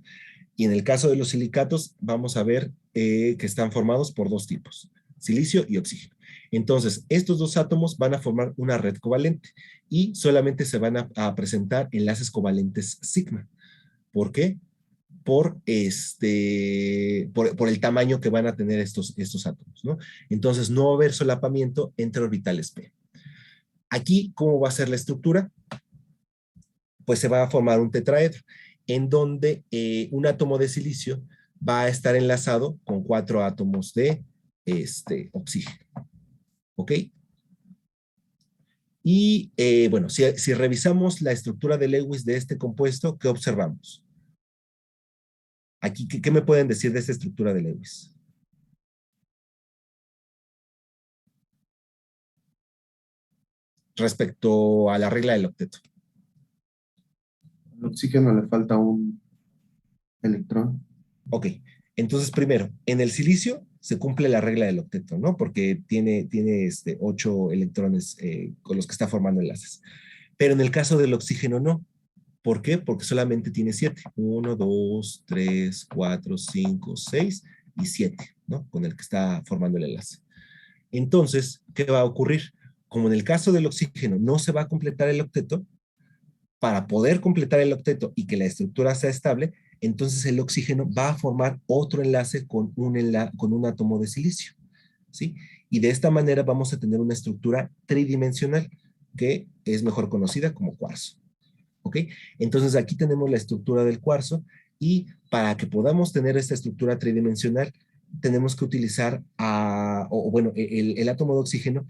y en el caso de los silicatos vamos a ver que están formados por 2 tipos, silicio y oxígeno. Entonces, estos 2 átomos van a formar una red covalente y solamente se van a presentar enlaces covalentes sigma. ¿Por qué? Por el tamaño que van a tener estos átomos, ¿no? Entonces, no va a haber solapamiento entre orbitales p. Aquí, ¿cómo va a ser la estructura? Pues se va a formar un tetraedro, en donde un átomo de silicio va a estar enlazado con 4 átomos de oxígeno. ¿Ok? Y, bueno, si revisamos la estructura de Lewis de este compuesto, ¿qué observamos? Aquí, ¿qué me pueden decir de esta estructura de Lewis? Respecto a la regla del octeto. Al oxígeno le falta un electrón. Ok, entonces primero, en el silicio se cumple la regla del octeto, ¿no? Porque tiene 8 electrones con los que está formando enlaces. Pero en el caso del oxígeno no. ¿Por qué? Porque solamente tiene 7. 1, 2, 3, 4, 5, 6 y 7, ¿no? Con el que está formando el enlace. Entonces, ¿qué va a ocurrir? Como en el caso del oxígeno no se va a completar el octeto, para poder completar el octeto y que la estructura sea estable, entonces el oxígeno va a formar otro enlace con un átomo de silicio, ¿sí? Y de esta manera vamos a tener una estructura tridimensional que es mejor conocida como cuarzo. ¿Ok? Entonces aquí tenemos la estructura del cuarzo y para que podamos tener esta estructura tridimensional tenemos que utilizar, el átomo de oxígeno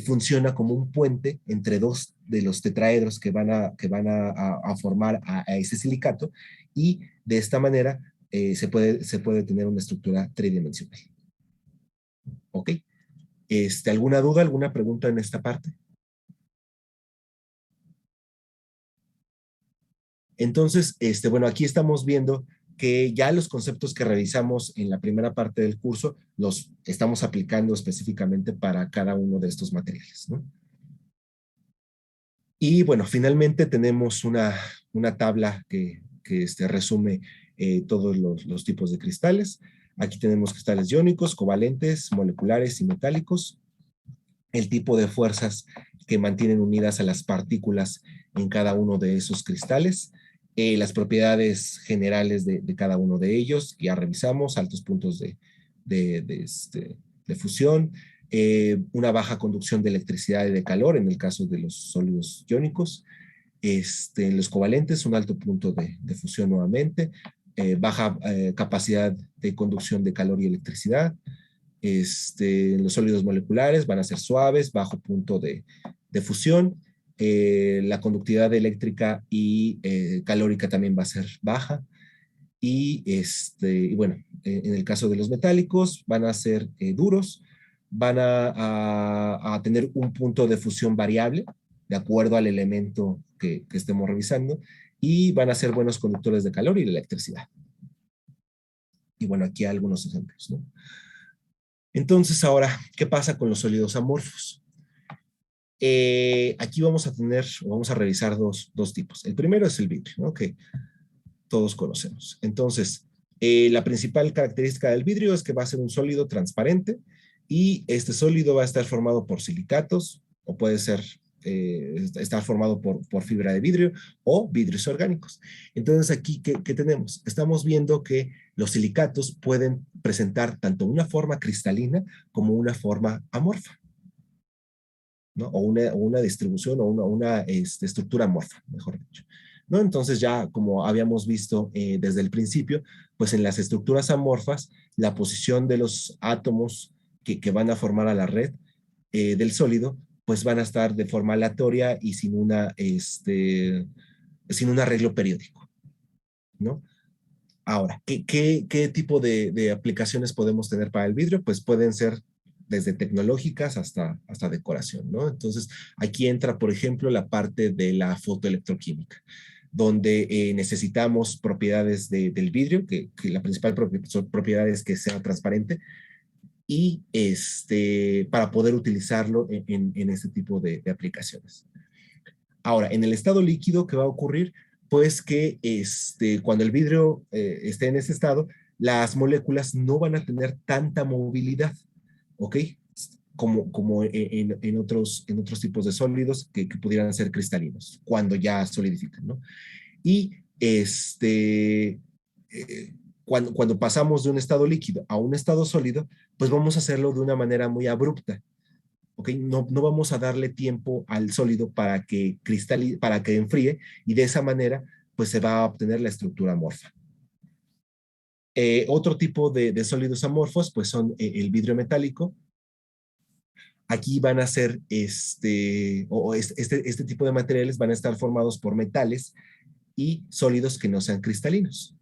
funciona como un puente entre 2 de los tetraedros que van a formar a ese silicato y de esta manera se puede tener una estructura tridimensional. ¿Ok? ¿Alguna duda, alguna pregunta en esta parte? Entonces, bueno, aquí estamos viendo que ya los conceptos que revisamos en la primera parte del curso los estamos aplicando específicamente para cada uno de estos materiales, ¿no? Y bueno, finalmente tenemos una tabla que resume todos los tipos de cristales. Aquí tenemos cristales iónicos, covalentes, moleculares y metálicos. El tipo de fuerzas que mantienen unidas a las partículas en cada uno de esos cristales. Las propiedades generales de cada uno de ellos, ya revisamos, altos puntos de fusión, una baja conducción de electricidad y de calor en el caso de los sólidos iónicos, en los covalentes, un alto punto de fusión nuevamente, baja capacidad de conducción de calor y electricidad, los sólidos moleculares van a ser suaves, bajo punto de fusión, la conductividad eléctrica y calórica también va a ser baja. Y bueno, en el caso de los metálicos van a ser duros, van a tener un punto de fusión variable de acuerdo al elemento que estemos revisando y van a ser buenos conductores de calor y de electricidad. Y bueno, aquí hay algunos ejemplos, ¿no? Entonces, ahora, ¿qué pasa con los sólidos amorfos? Aquí vamos a revisar dos tipos. El primero es el vidrio, ¿no? Que todos conocemos. Entonces, la principal característica del vidrio es que va a ser un sólido transparente y este sólido va a estar formado por silicatos o puede ser estar formado por fibra de vidrio o vidrios orgánicos. Entonces aquí, ¿qué tenemos? Estamos viendo que los silicatos pueden presentar tanto una forma cristalina como una forma amorfa, ¿no? O una distribución o una estructura amorfa, mejor dicho, ¿no? Entonces ya como habíamos visto desde el principio, pues en las estructuras amorfas, la posición de los átomos que van a formar a la red del sólido, pues van a estar de forma aleatoria y sin un arreglo periódico, ¿no? Ahora, ¿qué tipo de aplicaciones podemos tener para el vidrio? Pues pueden ser desde tecnológicas hasta decoración, ¿no? Entonces, aquí entra, por ejemplo, la parte de la fotoelectroquímica, donde necesitamos propiedades del vidrio, que la principal propiedad es que sea transparente, y para poder utilizarlo en este tipo de aplicaciones. Ahora, en el estado líquido, ¿qué va a ocurrir? Pues que cuando el vidrio esté en ese estado, las moléculas no van a tener tanta movilidad, ¿ok? Como en otros tipos de sólidos que pudieran ser cristalinos, cuando ya solidifican, ¿no? Y cuando pasamos de un estado líquido a un estado sólido, pues vamos a hacerlo de una manera muy abrupta. ¿Okay? No vamos a darle tiempo al sólido para que enfríe y de esa manera pues se va a obtener la estructura amorfa. Otro tipo de sólidos amorfos pues son el vidrio metálico. Aquí van a ser este tipo de materiales van a estar formados por metales y sólidos que no sean cristalinos.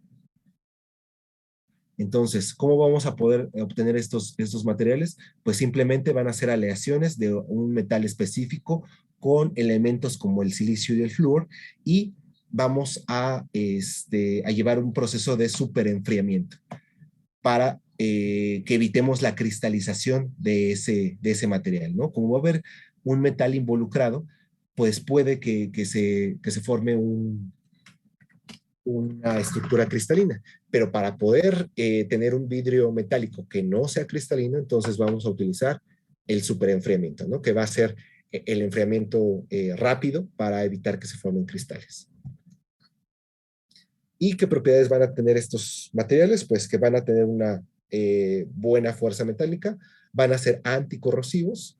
Entonces, ¿cómo vamos a poder obtener estos materiales? Pues simplemente van a ser aleaciones de un metal específico con elementos como el silicio y el flúor y vamos a llevar un proceso de superenfriamiento para que evitemos la cristalización de ese material, ¿no? Como va a haber un metal involucrado, pues puede que se forme una estructura cristalina, pero para poder tener un vidrio metálico que no sea cristalino, entonces vamos a utilizar el superenfriamiento, ¿no? Que va a ser el enfriamiento rápido para evitar que se formen cristales. ¿Y qué propiedades van a tener estos materiales? Pues que van a tener una buena fuerza metálica, van a ser anticorrosivos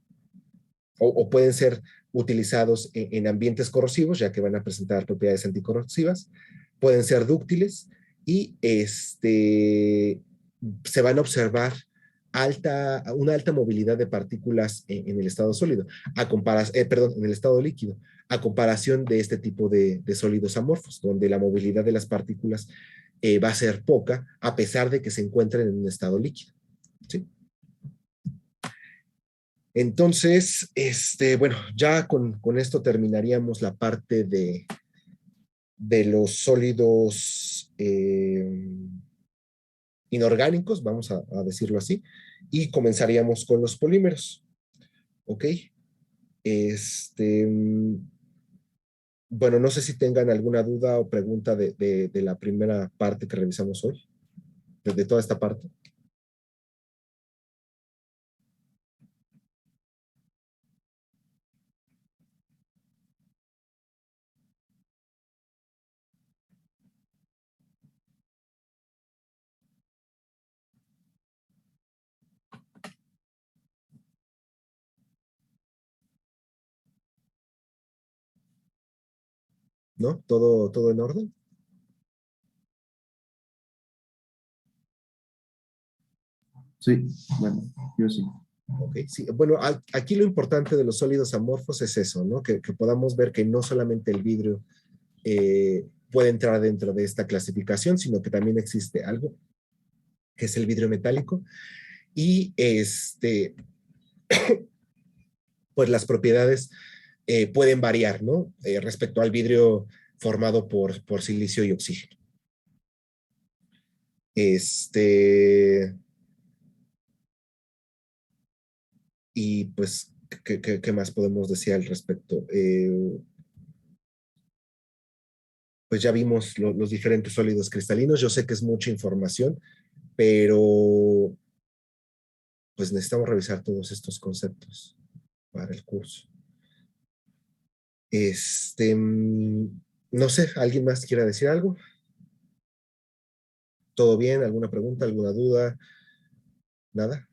o pueden ser utilizados en ambientes corrosivos, ya que van a presentar propiedades anticorrosivas, pueden ser dúctiles y se van a observar una alta movilidad de partículas en el estado sólido, en el estado líquido, a comparación de este tipo de sólidos amorfos, donde la movilidad de las partículas va a ser poca, a pesar de que se encuentren en un estado líquido. ¿Sí? Entonces, bueno, ya con esto terminaríamos la parte de los sólidos inorgánicos, vamos a decirlo así, y comenzaríamos con los polímeros. ¿Ok? Bueno, no sé si tengan alguna duda o pregunta de la primera parte que revisamos hoy, de toda esta parte. ¿No? ¿Todo en orden? Sí, bueno, yo sí. Okay, sí. Bueno, aquí lo importante de los sólidos amorfos es eso, ¿no? Que podamos ver que no solamente el vidrio puede entrar dentro de esta clasificación, sino que también existe algo que es el vidrio metálico y pues las propiedades pueden variar, ¿no? Respecto al vidrio formado por silicio y oxígeno. Y pues, ¿qué más podemos decir al respecto? Pues ya vimos los diferentes sólidos cristalinos. Yo sé que es mucha información, pero pues necesitamos revisar todos estos conceptos para el curso. No sé, ¿alguien más quiera decir algo? ¿Todo bien? ¿Alguna pregunta? ¿Alguna duda? ¿Nada?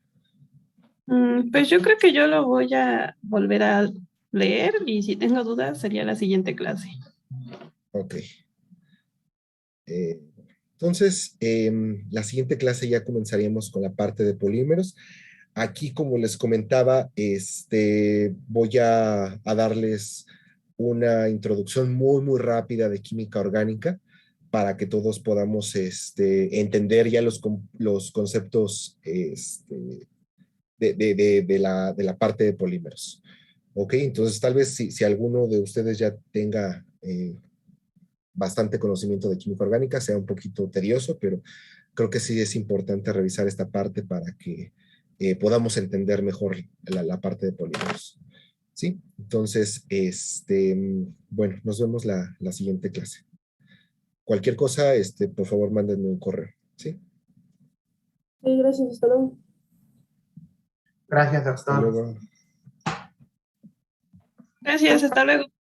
Pues yo creo que yo lo voy a volver a leer y si tengo dudas sería la siguiente clase. Ok. Entonces, la siguiente clase ya comenzaríamos con la parte de polímeros. Aquí, como les comentaba, voy a darles una introducción muy, muy rápida de química orgánica para que todos podamos entender ya los conceptos de la parte de polímeros. Ok, entonces tal vez si alguno de ustedes ya tenga bastante conocimiento de química orgánica, sea un poquito tedioso, pero creo que sí es importante revisar esta parte para que podamos entender mejor la parte de polímeros. ¿Sí? Entonces, bueno, nos vemos la siguiente clase. Cualquier cosa, por favor, mándenme un correo. ¿Sí? Sí, gracias, hasta luego. Gracias, doctor. Hasta luego. Gracias, hasta luego.